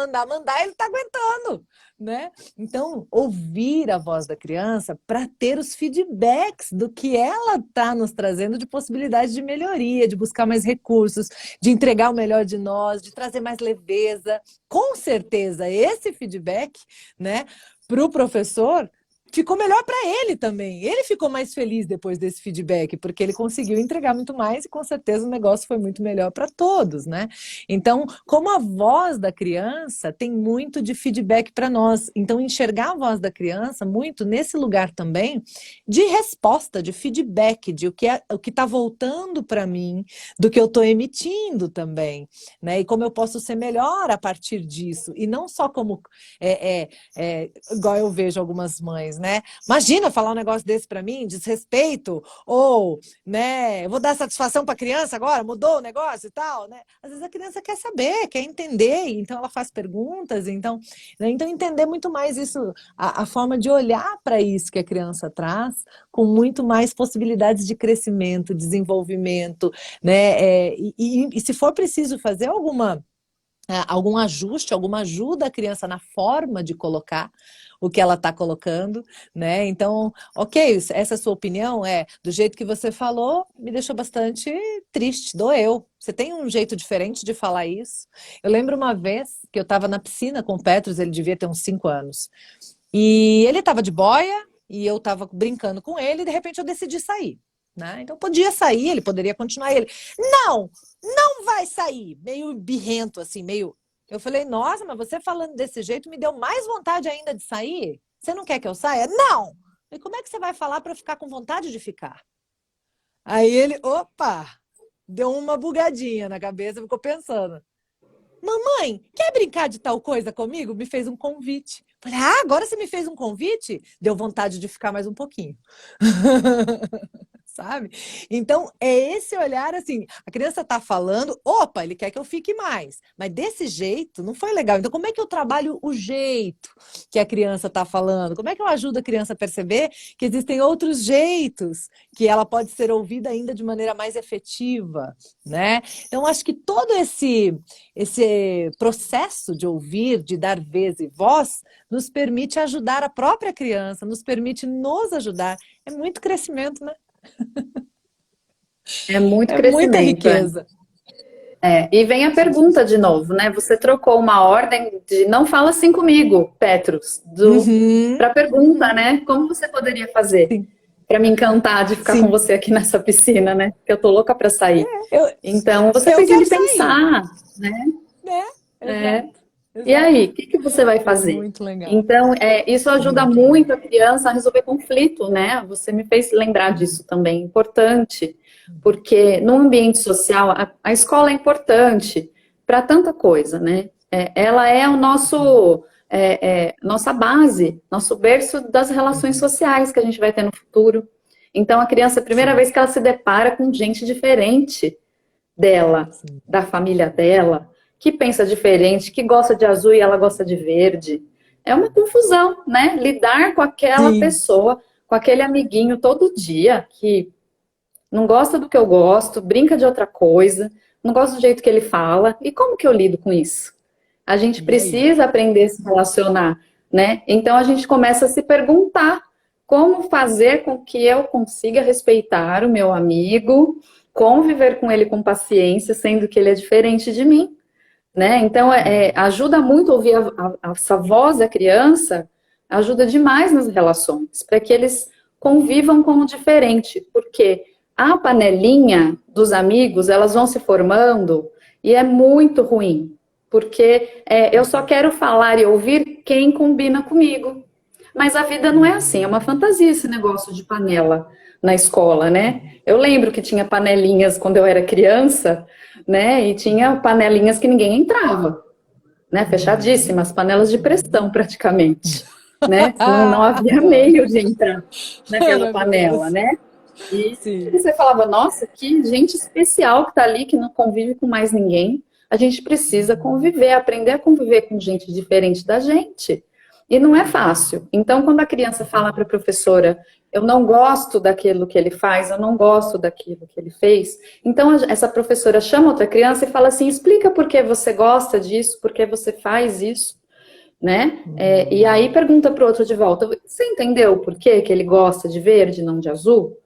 ele tá aguentando, né? Então, ouvir a voz da criança para ter os feedbacks do que ela tá nos trazendo de possibilidade de melhoria, de buscar mais recursos, de entregar o melhor de nós, de trazer mais leveza. Com certeza, esse feedback, né, para o professor, ficou melhor para ele também. Ele ficou mais feliz depois desse feedback, porque ele conseguiu entregar muito mais e com certeza o negócio foi muito melhor para todos, né? Então, como a voz da criança tem muito de feedback para nós, então enxergar a voz da criança muito nesse lugar também de resposta, de feedback, de o que está voltando para mim, do que eu estou emitindo também, né? E como eu posso ser melhor a partir disso, e não só como igual eu vejo algumas mães, né? Imagina falar um negócio desse para mim, desrespeito, ou, né, eu vou dar satisfação para a criança agora, mudou o negócio e tal, né? Às vezes a criança quer saber, quer entender, então ela faz perguntas, então entender muito mais isso, a forma de olhar para isso que a criança traz, com muito mais possibilidades de crescimento, desenvolvimento, né? E se for preciso fazer algum ajuste, alguma ajuda à criança na forma de colocar o que ela está colocando, né? Então, ok, essa sua opinião do jeito que você falou, me deixou bastante triste, doeu. Você tem um jeito diferente de falar isso? Eu lembro uma vez que eu estava na piscina com o Petrus, ele devia ter uns 5 anos, e ele estava de boia, e eu estava brincando com ele, e de repente eu decidi sair. Né? Então podia sair, ele poderia continuar. Ele, não vai sair, meio birrento assim, meio. Eu falei, nossa, mas você falando desse jeito me deu mais vontade ainda de sair? Você não quer que eu saia? Não! E como é que você vai falar para eu ficar com vontade de ficar? Aí ele, opa, deu uma bugadinha na cabeça, ficou pensando, mamãe, quer brincar de tal coisa comigo? Me fez um convite. Falei, agora você me fez um convite? Deu vontade de ficar mais um pouquinho. Sabe? Então, é esse olhar assim, a criança está falando, opa, ele quer que eu fique mais, mas desse jeito não foi legal. Então, como é que eu trabalho o jeito que a criança está falando? Como é que eu ajudo a criança a perceber que existem outros jeitos que ela pode ser ouvida ainda de maneira mais efetiva, né? Então, acho que todo esse processo de ouvir, de dar vez e voz, nos permite ajudar a própria criança, nos permite nos ajudar. É muito crescimento, né? É muito É muita crescimento. riqueza. E vem a pergunta de novo, né? Você trocou uma ordem de não fala assim comigo, Petrus, para a pergunta, né? Como você poderia fazer para me encantar de ficar com você aqui nessa piscina, né? Porque eu tô louca para sair. Então, você fez ele pensar, né? Exato. E aí, o que você vai fazer? Muito legal. Então, isso ajuda muito a criança a resolver conflito, né? Você me fez lembrar disso também, importante, porque no ambiente social, a escola é importante para tanta coisa, né? Ela é o nossa base, nosso berço das relações sociais que a gente vai ter no futuro. Então, a criança, a primeira vez que ela se depara com gente diferente dela, da família dela, que pensa diferente, que gosta de azul e ela gosta de verde. É uma confusão, né? Lidar com aquela pessoa, com aquele amiguinho todo dia, que não gosta do que eu gosto, brinca de outra coisa, não gosta do jeito que ele fala. E como que eu lido com isso? A gente precisa aprender a se relacionar, né? Então a gente começa a se perguntar como fazer com que eu consiga respeitar o meu amigo, conviver com ele com paciência, sendo que ele é diferente de mim. Né? Então, ajuda muito ouvir essa voz da criança, ajuda demais nas relações, para que eles convivam com o diferente, porque a panelinha dos amigos, elas vão se formando e é muito ruim, porque eu só quero falar e ouvir quem combina comigo. Mas a vida não é assim, é uma fantasia esse negócio de panela na escola, né? Eu lembro que tinha panelinhas quando eu era criança, né? E tinha panelinhas que ninguém entrava, né? Fechadíssimas, panelas de pressão praticamente, né? Não havia Adoro. meio de entrar naquela panela, Maravilhoso. né? E Sim. você falava, nossa, que gente especial que tá ali, que não convive com mais ninguém. A gente precisa conviver, aprender a conviver com gente diferente da gente. E não é fácil. Então, quando a criança fala para a professora, eu não gosto daquilo que ele faz, eu não gosto daquilo que ele fez, então essa professora chama outra criança e fala assim, explica por que você gosta disso, por que você faz isso, né? E aí pergunta para o outro de volta, você entendeu por que que ele gosta de verde, não de azul?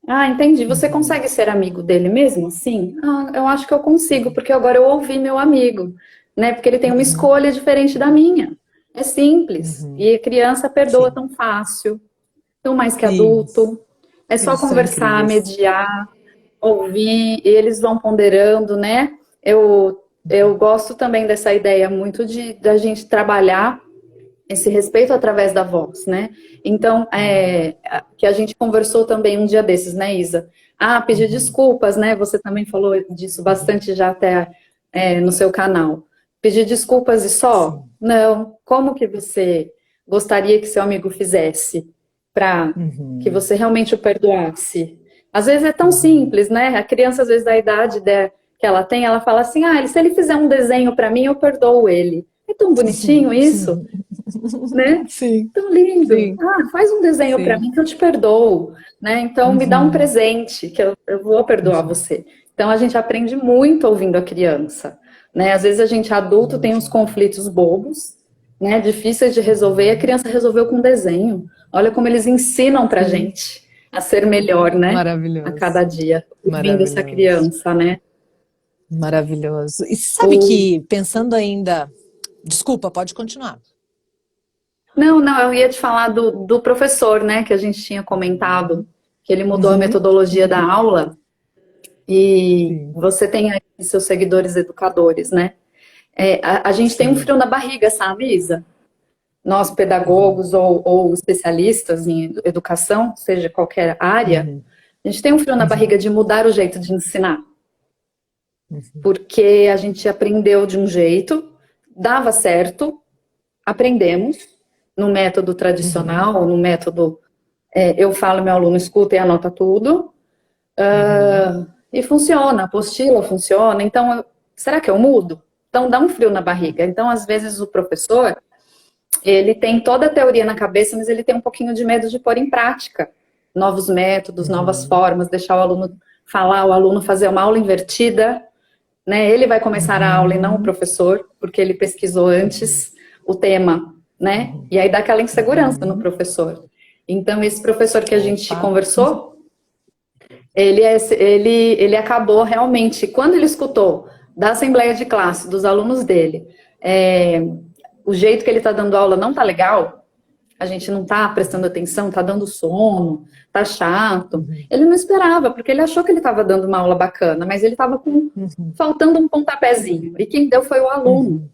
Ah, entendi. Você consegue ser amigo dele mesmo assim? Ah, eu acho que eu consigo, porque agora eu ouvi meu amigo, né? Porque ele tem uma escolha diferente da minha. É simples. E a criança perdoa Sim. tão fácil, tão mais que Sim. adulto. É só Eles são conversar, incríveis. mediar, ouvir, e eles vão ponderando, né? Eu gosto também dessa ideia muito de da gente trabalhar esse respeito através da voz, né? Então, que a gente conversou também um dia desses, né, Isa? Ah, pedir desculpas, né? Você também falou disso bastante já até no seu canal. Pedir desculpas e só? Sim. Não. Como que você gostaria que seu amigo fizesse para que Uhum. você realmente o perdoasse? Às vezes é tão simples, né? A criança, às vezes, da idade que ela tem, ela fala assim, ah, se ele fizer um desenho para mim, eu perdoo ele. É tão bonitinho isso, né? Sim. Tão lindo. Sim. Ah, faz um desenho para Sim. mim que eu te perdoo, né? Então me dá um Uhum. presente que eu vou perdoar Uhum. você. Então a gente aprende muito ouvindo a criança, né? Às vezes a gente adulto tem uns Muito. conflitos bobos, né? Difíceis de resolver e a criança resolveu com desenho. Olha como eles ensinam pra Sim. gente a ser melhor, né? A cada Maravilhoso. dia, ouvindo essa Maravilhoso. criança, né? Maravilhoso. E sabe O... que, pensando ainda. Desculpa, pode continuar. Não, não, eu ia te falar do professor, né? Que a gente tinha comentado, que ele mudou a Uhum. metodologia da aula. E Sim. você tem aí seus seguidores educadores, né? A gente tem um Sim. frio na barriga, sabe, Isa? Nós, pedagogos ou especialistas em educação, seja qualquer área, Uhum. a gente tem um frio na barriga de mudar o jeito de ensinar. Porque a gente aprendeu de um jeito, dava certo, aprendemos no método Uhum. tradicional, no método eu falo, meu aluno escuta e anota tudo, Uhum. e funciona, a apostila funciona, então, será que eu mudo? Então, dá um frio na barriga. Então, às vezes, o professor, ele tem toda a teoria na cabeça, mas ele tem um pouquinho de medo de pôr em prática novos métodos, novas Uhum. formas, deixar o aluno falar, o aluno fazer uma aula invertida, né? Ele vai começar a aula e não o Uhum. professor, porque ele pesquisou antes o tema, né? E aí dá aquela insegurança no Uhum. professor. Então, esse professor que a gente Opa. conversou, ele acabou realmente, quando ele escutou da assembleia de classe, dos alunos dele, o jeito que ele está dando aula não tá legal, a gente não está prestando atenção, está dando sono, tá chato. Ele não esperava, porque ele achou que ele estava dando uma aula bacana, mas ele estava Uhum. faltando um pontapézinho. E quem deu foi o aluno, Uhum.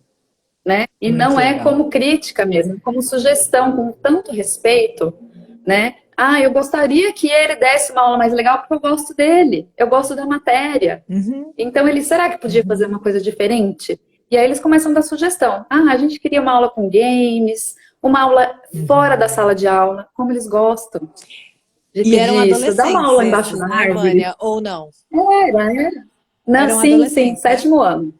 né? E Muito não é legal. como crítica mesmo, como sugestão, com tanto respeito, né? Ah, eu gostaria que ele desse uma aula mais legal porque eu gosto dele, eu gosto da matéria. Uhum. Então ele, será que podia fazer Uhum. uma coisa diferente? E aí eles começam a dar sugestão. Ah, a gente queria uma aula com games, uma aula fora da Uhum. sala de aula, como eles gostam de E eram pedir isso. Dá uma adolescentes aula embaixo esses, da né, árvore. Vânia? Ou não? Era. Não, Eram sim, sim, adolescentes, né? sétimo ano.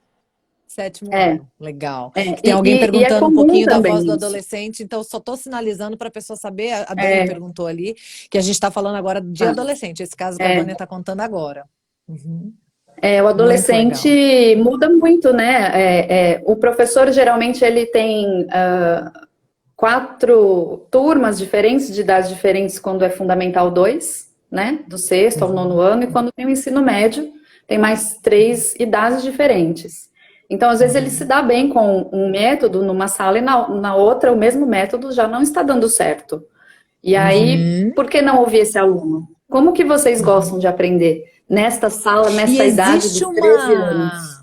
Sétimo É, ano. Legal. Que tem alguém e é perguntando um comum pouquinho da voz do também isso. adolescente, então só estou sinalizando para a pessoa saber. A Dani É, perguntou ali que a gente está falando agora de tá. adolescente, esse caso que a É, Vânia está contando agora. Uhum. o Muito adolescente legal. muda muito, né? O professor geralmente ele tem 4 turmas diferentes, de idades diferentes, quando é Fundamental 2, né? Do sexto ao nono Uhum. ano, e quando tem o ensino médio, tem mais 3 idades diferentes. Então, às vezes, ele se Uhum. dá bem com um método numa sala e na outra o mesmo método já não está dando certo. E aí, Uhum. por que não ouvir esse aluno? Como que vocês gostam de aprender nesta sala, E nesta idade dos 13 anos?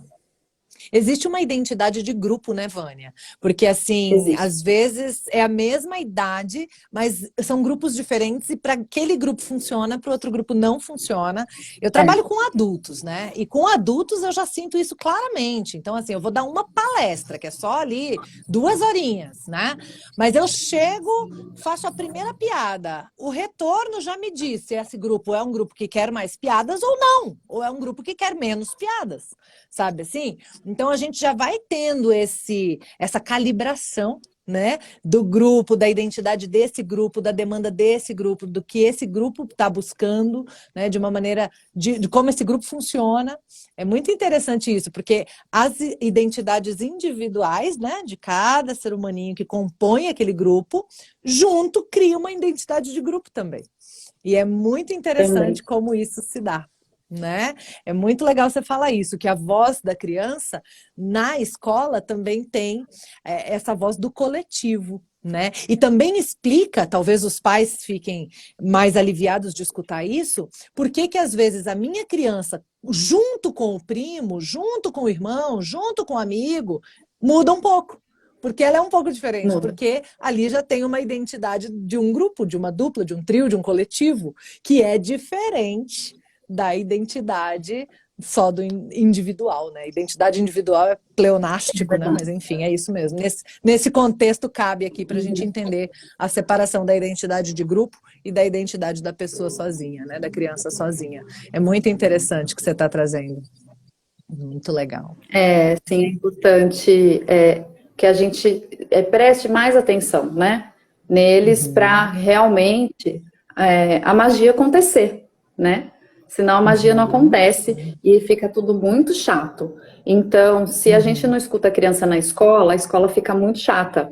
existe uma identidade de grupo, né, Vânia? Porque, assim, Existe. às vezes é a mesma idade, mas são grupos diferentes e para aquele grupo funciona, para o outro grupo não funciona. Eu É, trabalho com adultos, né? E com adultos eu já sinto isso claramente. Então, assim, eu vou dar uma palestra, que é só ali 2 horinhas, né? Mas eu chego, faço a primeira piada. O retorno já me diz se esse grupo é um grupo que quer mais piadas ou não, ou é um grupo que quer menos piadas, sabe assim? Então a gente já vai tendo essa calibração, né, do grupo, da identidade desse grupo, da demanda desse grupo, do que esse grupo está buscando, né, de uma maneira de como esse grupo funciona. É muito interessante isso, porque as identidades individuais, né, de cada ser humaninho que compõe aquele grupo, junto cria uma identidade de grupo também. E é muito interessante também. como isso se dá. Né? É muito legal você falar isso, que a voz da criança na escola também tem essa voz do coletivo, né? E também explica, talvez os pais fiquem mais aliviados de escutar isso, por que que às vezes a minha criança, junto com o primo, junto com o irmão, junto com o amigo, muda um pouco. Porque ela é um pouco diferente, Muda. porque ali já tem uma identidade de um grupo, de uma dupla, de um trio, de um coletivo, que é diferente da identidade só do individual, né? Identidade individual é É pleonástico, né? Mas verdade. enfim, é isso mesmo. Nesse contexto cabe aqui para a gente entender a separação da identidade de grupo e da identidade da pessoa sozinha, né? Da criança sozinha. É muito interessante o que você está trazendo. Muito legal. É, sim, é importante que a gente preste mais atenção, né, neles para Uhum, realmente a magia acontecer, né? Senão a magia não uhum, acontece e fica tudo muito chato. Então, se a gente uhum, não escuta a criança na escola, a escola fica muito chata,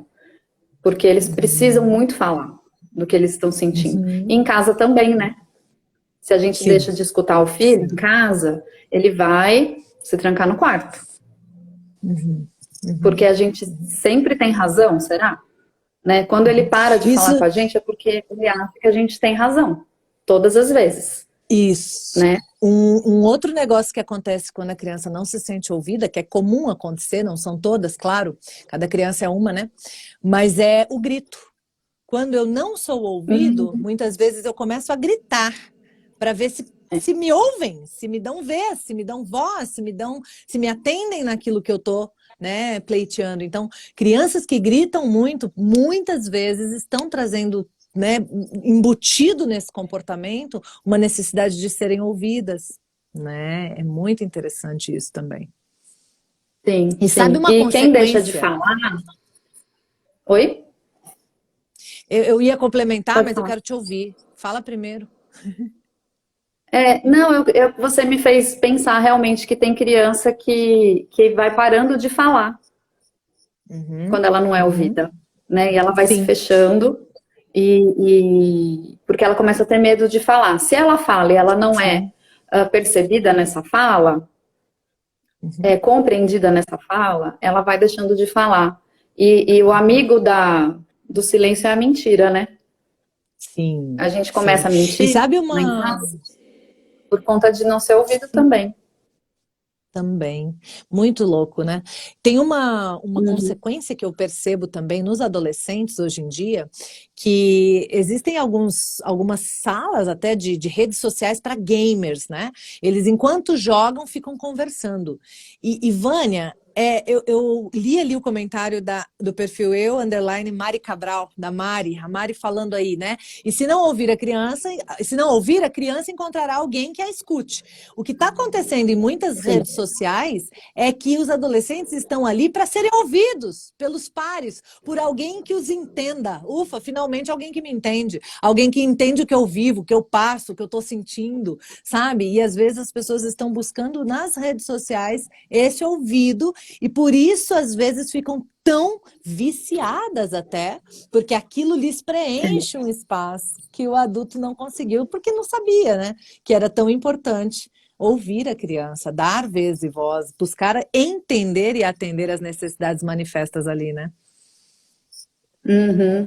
porque eles precisam uhum, muito falar do que eles estão sentindo. E uhum. em casa também, né? Se a gente Sim, deixa de escutar o filho em sim. casa, ele vai se trancar no quarto. Uhum, Porque uhum, a gente sempre tem razão, será? Né? Quando ele uhum. para de falar Isso, com a gente é porque ele acha que a gente tem razão. Todas as vezes, Isso. né? Um outro negócio que acontece quando a criança não se sente ouvida, que é comum acontecer, não são todas, claro, cada criança é uma, né? Mas é o grito. Quando eu não sou ouvido, Hum, muitas vezes eu começo a gritar para ver se me ouvem, se me dão vez, se me dão voz, se me atendem naquilo que eu tô, né, pleiteando. Então, crianças que gritam muito, muitas vezes estão trazendo, né, embutido nesse comportamento, uma necessidade de serem ouvidas, né? É muito interessante isso também. sim, E sabe sim. uma E quem deixa de consequência? falar. Oi? Eu ia complementar, Pode mas eu falar. quero te ouvir. Fala primeiro. Não, você me fez pensar realmente que tem criança que vai parando de falar Uhum, quando ela não é uhum. ouvida, né? E ela vai se Sim. fechando porque ela começa a ter medo de falar. Se ela fala e ela não é Sim. percebida nessa fala, Uhum. compreendida nessa fala, ela vai deixando de falar. E o amigo do silêncio é a mentira, né? Sim, A gente sim. começa a E mentir sabe lá em uma. casa por conta de não ser ouvido também. Também, muito louco, né? Tem uma Uhum. consequência que eu percebo também nos adolescentes hoje em dia, que existem algumas salas até de redes sociais para gamers, né? Eles, enquanto jogam, ficam conversando. E Vânia, eu li ali o comentário do perfil _, Mari Cabral, da Mari, a Mari falando aí, né? E se não ouvir, a criança encontrará alguém que a escute. O que está acontecendo em muitas Sim, redes sociais é que os adolescentes estão ali para serem ouvidos pelos pares, por alguém que os entenda. Ufa, finalmente alguém que me entende, alguém que entende o que eu vivo, o que eu passo, o que eu estou sentindo, sabe? E às vezes as pessoas estão buscando nas redes sociais esse ouvido e por isso às vezes ficam tão viciadas até, porque aquilo lhes preenche um espaço que o adulto não conseguiu, porque não sabia, né? Que era tão importante ouvir a criança, dar vez e voz, buscar entender e atender as necessidades manifestas ali, né? Uhum.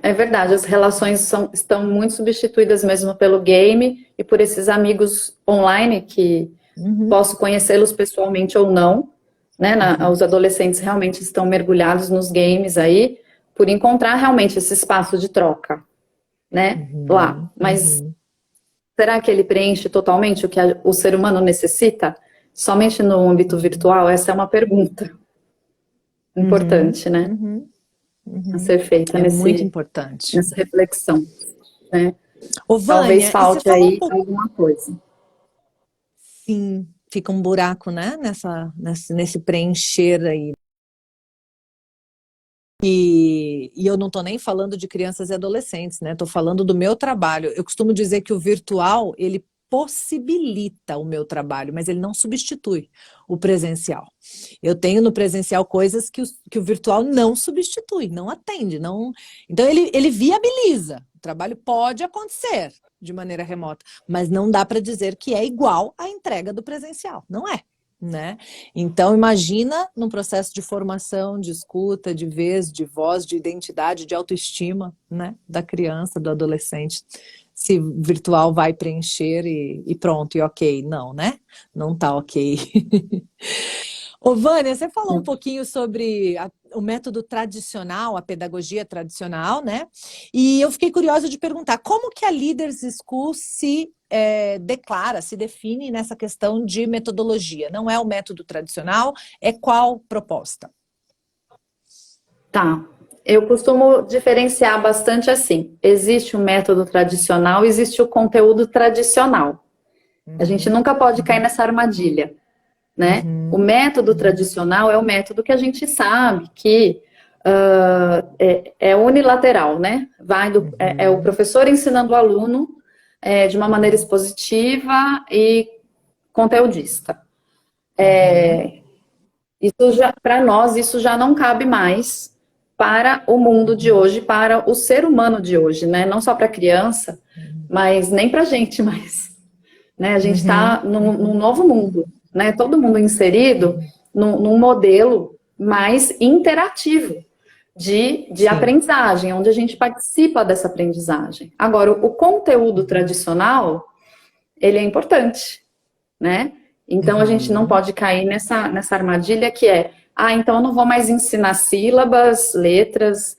É verdade, as relações estão muito substituídas mesmo pelo game e por esses amigos online que Uhum, posso conhecê-los pessoalmente ou não, né? uhum, Os adolescentes realmente estão mergulhados nos games aí por encontrar realmente esse espaço de troca, né? Lá. uhum, Mas uhum, será que ele preenche totalmente o que o ser humano necessita? Somente no âmbito uhum, virtual? Essa é uma pergunta uhum, importante, né? uhum, A uhum. ser feita É muito importante. nessa reflexão, né? Ô, Talvez Vânia, e você falte falou um aí pouco. alguma coisa. Sim, fica um buraco, né? Nesse preencher aí. E eu não estou nem falando de crianças e adolescentes, né? Estou falando do meu trabalho. Eu costumo dizer que o virtual, ele possibilita o meu trabalho, mas ele não substitui o presencial. Eu tenho no presencial coisas que o virtual não substitui, não atende, não. Então ele viabiliza. O trabalho pode acontecer de maneira remota, mas não dá para dizer que é igual à entrega do presencial. Não é, né? Então, imagina num processo de formação, de escuta, de vez, de voz, de identidade, de autoestima, né, da criança, do adolescente, se virtual vai preencher e pronto, e ok. Não, né? Não tá ok. Ô, Vânia, você falou um pouquinho sobre o método tradicional, a pedagogia tradicional, né? E eu fiquei curiosa de perguntar como que a Leaders School se declara, se define nessa questão de metodologia. Não é o método tradicional, é qual proposta? Tá. Eu costumo diferenciar bastante assim. Existe o método tradicional, existe o conteúdo tradicional. A gente Uhum, nunca pode cair nessa armadilha, né? O uhum, método uhum, tradicional é o método que a gente sabe que é unilateral, né? É o uhum, professor ensinando o aluno de uma maneira uhum, expositiva e conteudista. uhum, Isso já, para nós, isso já não cabe mais para o mundo de uhum, hoje, para o ser humano de hoje, né? Não só para a criança, uhum, mas nem para a gente mais, né? A gente uhum, está num uhum, novo mundo, né? Todo mundo inserido uhum. num modelo mais interativo de Sim. aprendizagem, onde a gente participa dessa aprendizagem. Agora, o conteúdo Uhum, tradicional, ele é importante, né? Então a gente não uhum, pode cair nessa armadilha que é, então eu não vou mais ensinar sílabas, letras,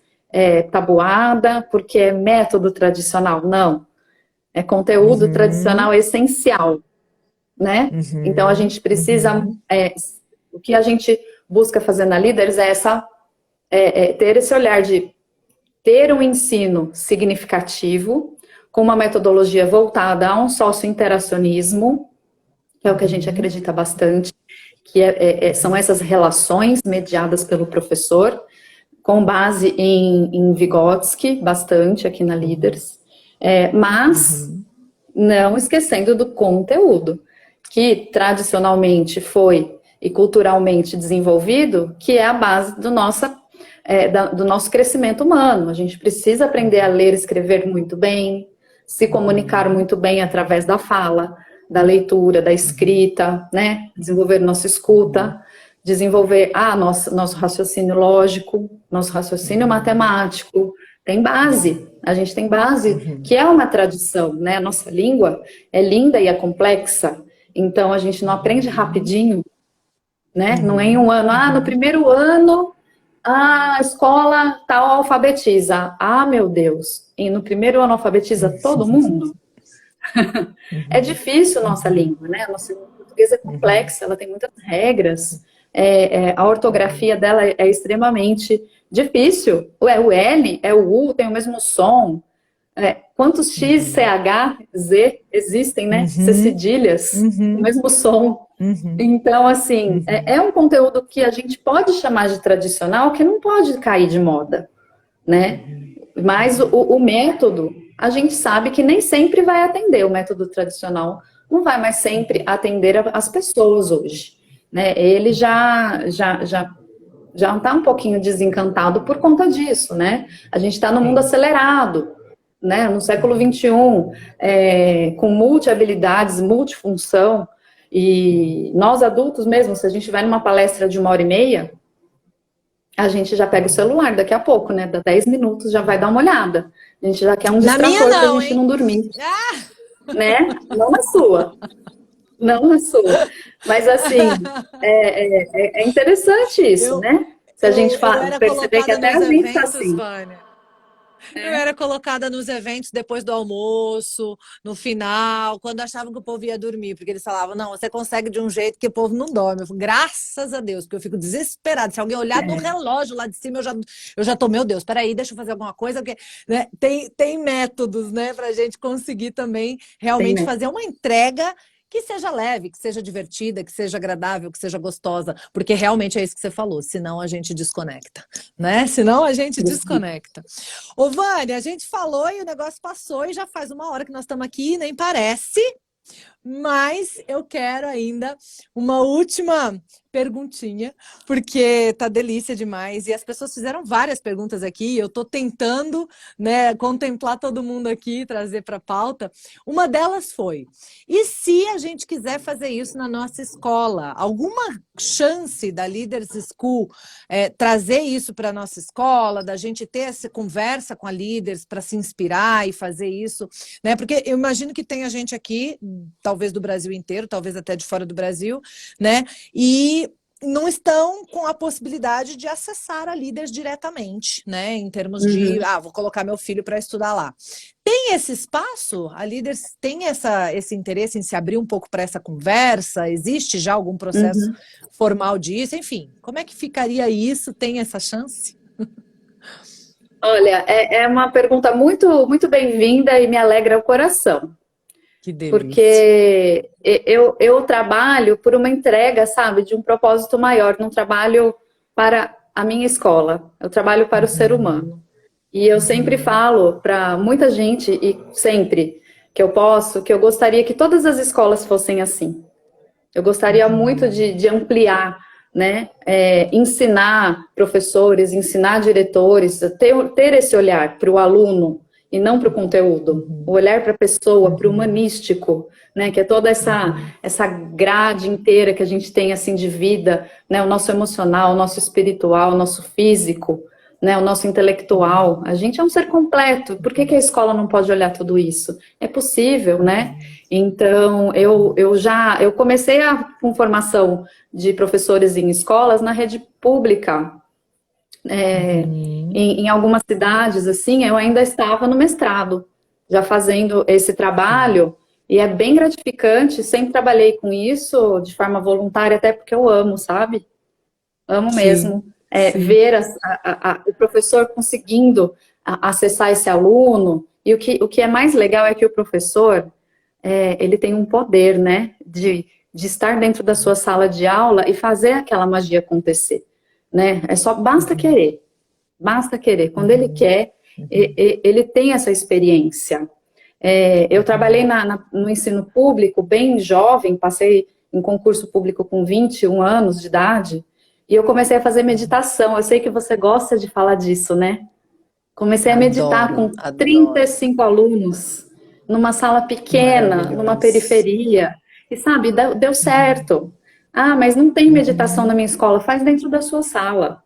tabuada, porque é método tradicional. Não, é conteúdo uhum, tradicional essencial, né? Então a uhum, gente precisa, uhum, o que a gente busca fazer na Líderes é ter esse olhar de ter um ensino significativo, com uma metodologia voltada a um sócio-interacionismo, que é o que a gente uhum, acredita bastante, que são essas relações mediadas pelo professor, com base em Vygotsky, bastante aqui na uhum, Leaders, mas uhum, não esquecendo do conteúdo, que tradicionalmente foi e culturalmente desenvolvido, que é a base do nosso crescimento humano. A gente precisa aprender a ler e escrever muito bem, se comunicar uhum, muito bem através da fala, da leitura, da uhum, escrita, né? Desenvolver nossa uhum, escuta, desenvolver nosso raciocínio lógico, nosso raciocínio uhum, matemático. Tem base, a gente tem base, uhum, que é uma tradição, né? A nossa língua é linda e é complexa, então a gente não aprende uhum, rapidinho, né? Não é em uhum, um ano, no uhum. primeiro ano a escola tal alfabetiza. Ah, meu Deus, e no primeiro ano alfabetiza todo mundo? É Uhum, difícil nossa uhum, língua, né? A nossa língua portuguesa é uhum, complexa, ela tem muitas regras, a uhum, ortografia dela é extremamente difícil. O L, o U, tem o mesmo som. Quantos X, uhum, CH, Z existem, né? C uhum, cedilhas, o uhum, mesmo som. uhum, Então, assim, uhum, é um conteúdo que a gente pode chamar de tradicional, que não pode cair de moda, né? uhum, Mas uhum. o método, a gente sabe que nem sempre vai atender. O método tradicional não vai mais sempre atender as pessoas hoje, né? Ele já está um pouquinho desencantado por conta disso, né? A gente está no mundo Sim. acelerado, né? No século Uhum, XXI, com multi-habilidades, multifunção, e nós adultos mesmo, se a gente vai numa palestra de 1 hora e meia, a gente já pega o celular daqui a pouco, né? Dá 10 minutos, já vai dar uma olhada. A gente já quer um Na minha distrator pra não, gente hein? não dormir, Ah! né? Não na sua, não na sua. Mas assim, é interessante isso, Eu, né? Se a gente eu era perceber que colocada até nos a gente tá eventos, assim, Vânia. Eu né? era colocada nos eventos depois do almoço, no final, quando achavam que o povo ia dormir, porque eles falavam, não, você consegue de um jeito que o povo não dorme. Eu falo, graças a Deus, porque eu fico desesperada. Se alguém olhar no relógio lá de cima, eu já tô, meu Deus, peraí, deixa eu fazer alguma coisa, porque né, tem métodos, né, pra gente conseguir também Tem, realmente né? fazer uma entrega que seja leve, que seja divertida, que seja agradável, que seja gostosa, porque realmente é isso que você falou, senão a gente desconecta, né? Senão a gente desconecta. Ô, Vânia, a gente falou e o negócio passou e já faz uma hora que nós estamos aqui, nem parece. Mas eu quero ainda uma última perguntinha, porque tá delícia demais. E as pessoas fizeram várias perguntas aqui. Eu tô tentando, né, contemplar todo mundo aqui, trazer para a pauta. Uma delas foi: e se a gente quiser fazer isso na nossa escola? Alguma chance da Leaders School trazer isso para a nossa escola, da gente ter essa conversa com a Leaders para se inspirar e fazer isso, né? Porque eu imagino que tenha gente aqui, talvez do Brasil inteiro, talvez até de fora do Brasil, né? E não estão com a possibilidade de acessar a Líderes diretamente, né? Em termos de, Uhum. vou colocar meu filho para estudar lá. Tem esse espaço? A Líderes tem esse interesse em se abrir um pouco para essa conversa? Existe já algum processo Uhum. formal disso? Enfim, como é que ficaria isso? Tem essa chance? Olha, é uma pergunta muito, muito bem-vinda e me alegra o coração. Que delícia. Porque eu trabalho por uma entrega, sabe, de um propósito maior, não trabalho para a minha escola, eu trabalho para o ser Uhum, humano. E eu sempre uhum, falo para muita gente, e sempre que eu posso, que eu gostaria que todas as escolas fossem assim. Eu gostaria muito uhum, de ampliar, né? Ensinar professores, ensinar diretores, a ter esse olhar para o aluno e não para o conteúdo. O uhum, olhar para a pessoa, para o uhum, humanístico, né? Que é toda uhum. essa grade inteira que a gente tem assim de vida, né? O nosso emocional, o nosso espiritual, o nosso físico, né? O nosso intelectual. A gente é um ser completo. Por que a escola não pode olhar tudo isso? É possível, né? Então, eu comecei com formação de professores em escolas na rede pública. Uhum. Em algumas cidades, assim, eu ainda estava no mestrado, já fazendo esse Sim, trabalho, e é bem gratificante, sempre trabalhei com isso de forma voluntária, até porque eu amo, sabe? Amo sim, mesmo sim. ver o professor conseguindo acessar esse aluno, e o que é mais legal é que o professor, ele tem um poder, né, de estar dentro da sua sala de aula e fazer aquela magia acontecer, né? Basta Uhum, querer, basta querer. Quando ele uhum, quer, uhum, ele tem essa experiência. Eu trabalhei uhum. no ensino público bem jovem, passei em concurso público com 21 anos de idade, e eu comecei a fazer meditação. Eu sei que você gosta de falar disso, né? Comecei a meditar Adoro, com adoro. 35 alunos, numa sala pequena, numa Maravilhoso. periferia. E sabe, deu Uhum, certo. Ah, mas não tem meditação na uhum, minha escola. Faz dentro da sua sala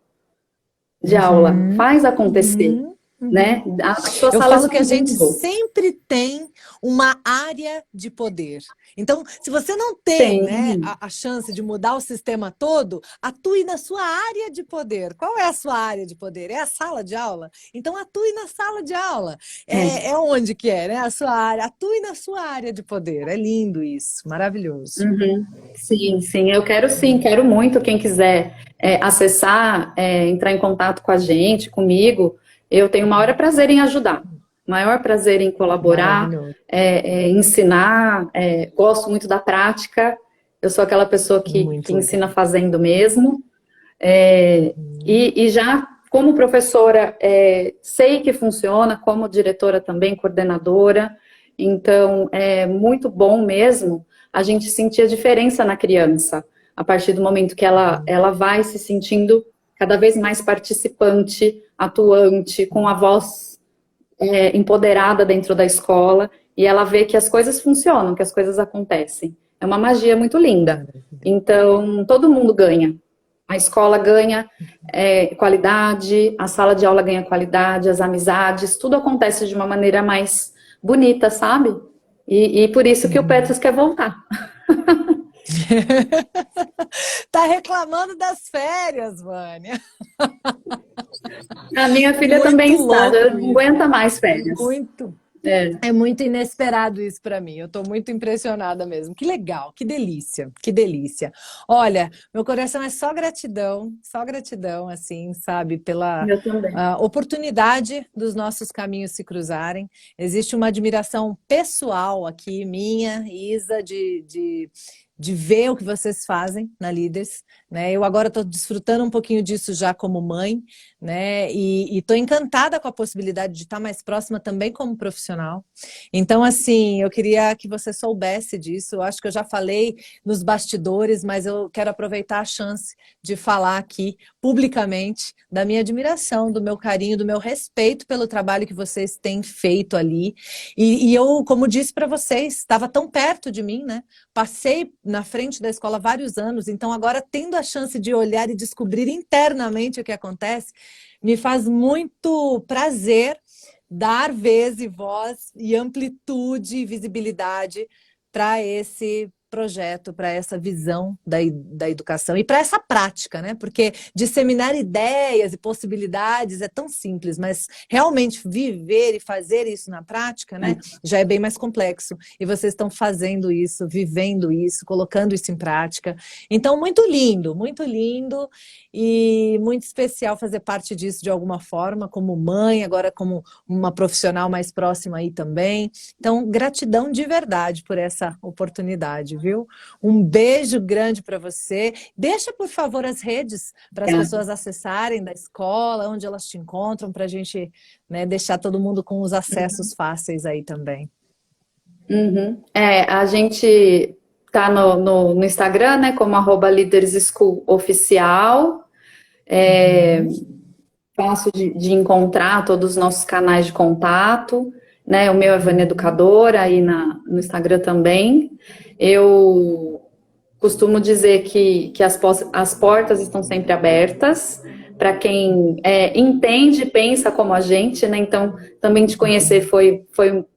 de aula. uhum, Faz acontecer, uhum, uhum. né? As suas Eu salas falo são que a um gente mundo. sempre tem uma área de poder. Então, se você não tem, né, Tem. a chance de mudar o sistema todo, atue na sua área de poder. Qual é a sua área de poder? É a sala de aula? Então, atue na sala de aula. É. É onde que é, né? A sua área. Atue na sua área de poder. É lindo isso. Maravilhoso. Uhum. Sim, sim, eu quero sim, quero muito. Quem quiser acessar, entrar em contato com a gente, comigo, eu tenho o maior prazer em ajudar, maior prazer em colaborar, Maravilhoso. ensinar, gosto muito da prática, eu sou aquela pessoa que Muito ensina legal. fazendo mesmo, é, Uhum. e já como professora, sei que funciona, como diretora também, coordenadora, então é muito bom mesmo a gente sentir a diferença na criança, a partir do momento que ela vai se sentindo cada vez mais participante, atuante, com a voz empoderada dentro da escola, e ela vê que as coisas funcionam, que as coisas acontecem. É uma magia muito linda. Maravilhoso. Então, todo mundo ganha. A escola ganha qualidade, a sala de aula ganha qualidade, as amizades, tudo acontece de uma maneira mais bonita, sabe? E por isso que o Petros quer voltar. Tá reclamando das férias, Vânia. A minha filha também Muito está, louco não isso. aguenta mais férias. Muito. É. É muito inesperado isso para mim. Eu estou muito impressionada mesmo. Que legal, que delícia, que delícia. Olha, meu coração é só gratidão, assim, sabe, pela Eu também. oportunidade dos nossos caminhos se cruzarem. Existe uma admiração pessoal aqui, minha, Isa, de ver o que vocês fazem na Líderes, né? Eu agora estou desfrutando um pouquinho disso já como mãe, né? E estou encantada com a possibilidade de estar mais próxima também como profissional. Então, assim, eu queria que você soubesse disso. Eu acho que eu já falei nos bastidores, mas eu quero aproveitar a chance de falar aqui publicamente da minha admiração, do meu carinho, do meu respeito pelo trabalho que vocês têm feito ali. E eu, como disse para vocês, estava tão perto de mim, né? Passei na frente da escola há vários anos, então agora tendo a chance de olhar e descobrir internamente o que acontece, me faz muito prazer dar vez e voz e amplitude e visibilidade para esse projeto, para essa visão da educação e para essa prática, né? Porque disseminar ideias e possibilidades é tão simples, mas realmente viver e fazer isso na prática, né, já é bem mais complexo. E vocês estão fazendo isso, vivendo isso, colocando isso em prática. Então, muito lindo e muito especial fazer parte disso de alguma forma, como mãe, agora como uma profissional mais próxima aí também. Então, gratidão de verdade por essa oportunidade, viu? Um beijo grande para você. Deixa, por favor, as redes para as pessoas acessarem da escola, onde elas te encontram, para a gente, né, deixar todo mundo com os acessos fáceis aí também. A gente tá no Instagram, né, como @leadersschooloficial. Fácil de encontrar todos os nossos canais de contato, né? O meu é Vânia Educadora, aí no Instagram também. Eu costumo dizer que as portas estão sempre abertas para quem entende e pensa como a gente, né? Então, também te conhecer foi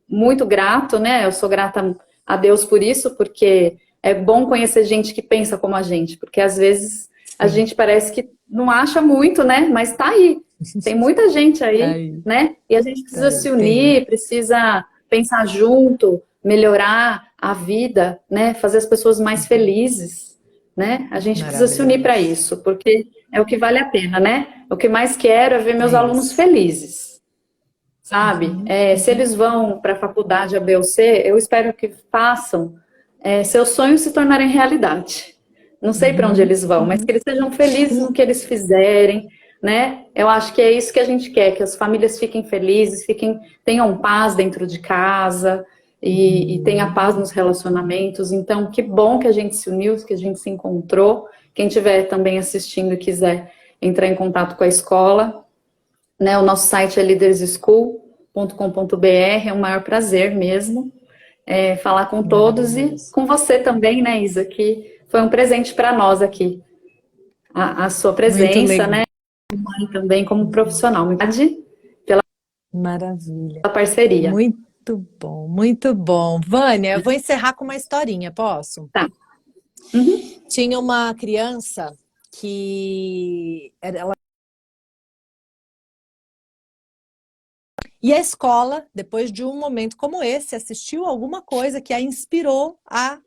muito grato, né? Eu sou grata a Deus por isso, porque é bom conhecer gente que pensa como a gente, porque às vezes a gente parece que não acha muito, né? Mas tá aí. Tem muita gente aí, né? E a gente precisa se unir, precisa pensar junto, melhorar a vida, né? Fazer as pessoas mais felizes, né? A gente precisa se unir para isso, porque é o que vale a pena, né? O que mais quero é ver meus alunos felizes, sabe? Se eles vão para a faculdade A, B ou C, eu espero que façam seus sonhos se tornarem realidade. Não sei para onde eles vão, mas que eles sejam felizes no que eles fizerem, né? Eu acho que é isso que a gente quer, que as famílias fiquem felizes, tenham paz dentro de casa e tenha paz nos relacionamentos. Então, que bom que a gente se uniu, que a gente se encontrou. Quem estiver também assistindo e quiser entrar em contato com a escola, né? O nosso site é leaderschool.com.br, é um maior prazer mesmo falar com todos e com você também, né, Isa, que foi um presente para nós aqui, a sua presença, né? Mãe também como profissional. Pela Maravilha. parceria. Muito bom, muito bom. Vânia, eu vou encerrar com uma historinha, posso? Tá. Tinha uma criança que ela... E a escola, depois de um momento como esse, assistiu alguma coisa que a inspirou a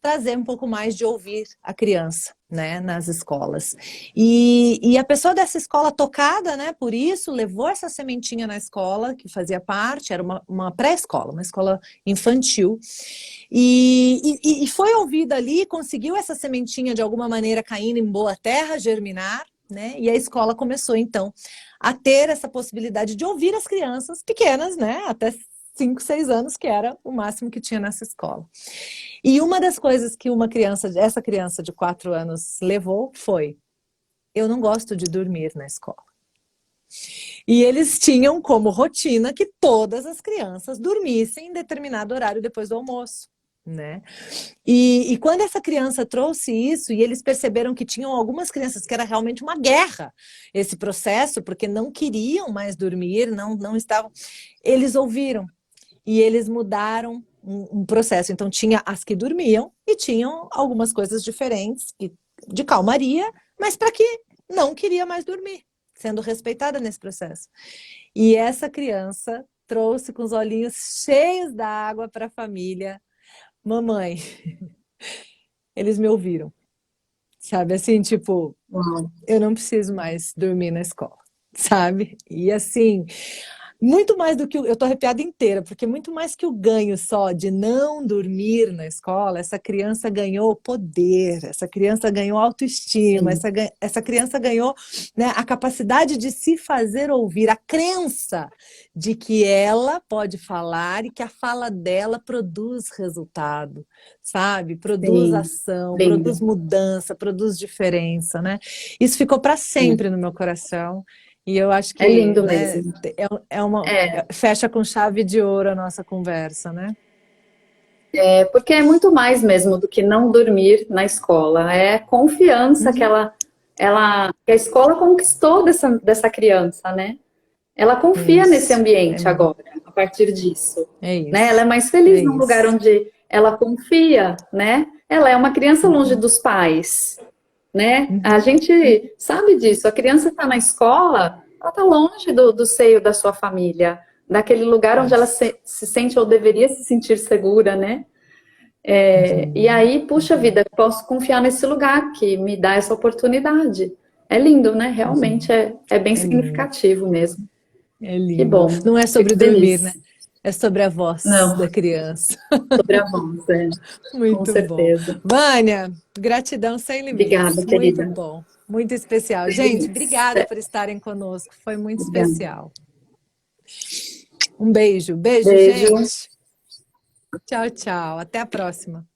trazer um pouco mais de ouvir a criança, né, nas escolas. E a pessoa dessa escola tocada, né, por isso, levou essa sementinha na escola, que fazia parte, era uma pré-escola, uma escola infantil, e foi ouvida ali, conseguiu essa sementinha de alguma maneira caindo em boa terra, germinar, né, e a escola começou, então, a ter essa possibilidade de ouvir as crianças pequenas, né, até 5, 6 anos, que era o máximo que tinha nessa escola. E uma das coisas que essa criança de 4 anos levou foi: eu não gosto de dormir na escola. E eles tinham como rotina que todas as crianças dormissem em determinado horário depois do almoço. né? E quando essa criança trouxe isso, e eles perceberam que tinham algumas crianças que era realmente uma guerra esse processo, porque não queriam mais dormir, não estavam. Eles ouviram e eles mudaram um processo. Então, tinha as que dormiam e tinham algumas coisas diferentes de calmaria, mas para que não queria mais dormir, sendo respeitada nesse processo. E essa criança trouxe com os olhinhos cheios d'água para a família: mamãe, eles me ouviram, sabe? Assim, tipo, Uau. eu não preciso mais dormir na escola, sabe? E assim, muito mais do que eu tô arrepiada inteira, porque muito mais que o ganho só de não dormir na escola, essa criança ganhou poder, essa criança ganhou autoestima, Sim, essa criança ganhou, né, a capacidade de se fazer ouvir, a crença de que ela pode falar e que a fala dela produz resultado, sabe? Produz sim. ação, produz Lindo. mudança, produz diferença, né? Isso ficou para É, sempre no meu coração. E eu acho é que, lindo né, mesmo. É, fecha com chave de ouro a nossa conversa, né? porque é muito mais mesmo do que não dormir na escola. É confiança que Uhum. que a escola conquistou dessa criança, né? Ela confia nesse Isso, ambiente agora, a partir disso, é né? Ela é isso, mais é feliz num lugar isso. onde ela confia, né? Ela é uma criança longe Uhum, dos pais, né? A uhum, gente sabe disso. A criança está na escola, ela está longe do seio da sua família, daquele lugar onde ela isso. se sente ou deveria se sentir segura, né? E Uhum, aí, puxa vida, posso confiar nesse lugar que me dá essa oportunidade. É lindo, né? uhum. Realmente é bem É lindo, significativo mesmo. é Que lindo. bom, Não é fico sobre dormir, né? feliz. É sobre a voz Não, da criança. sobre a voz, com Muito bom. certeza. Vânia, gratidão sem limites. Obrigada, Muito querida. bom, muito especial. Sem Gente, limites. obrigada por estarem conosco. Foi muito Obrigada. especial. Um beijo. Beijo, Beijo. gente. Tchau, tchau. Até a próxima.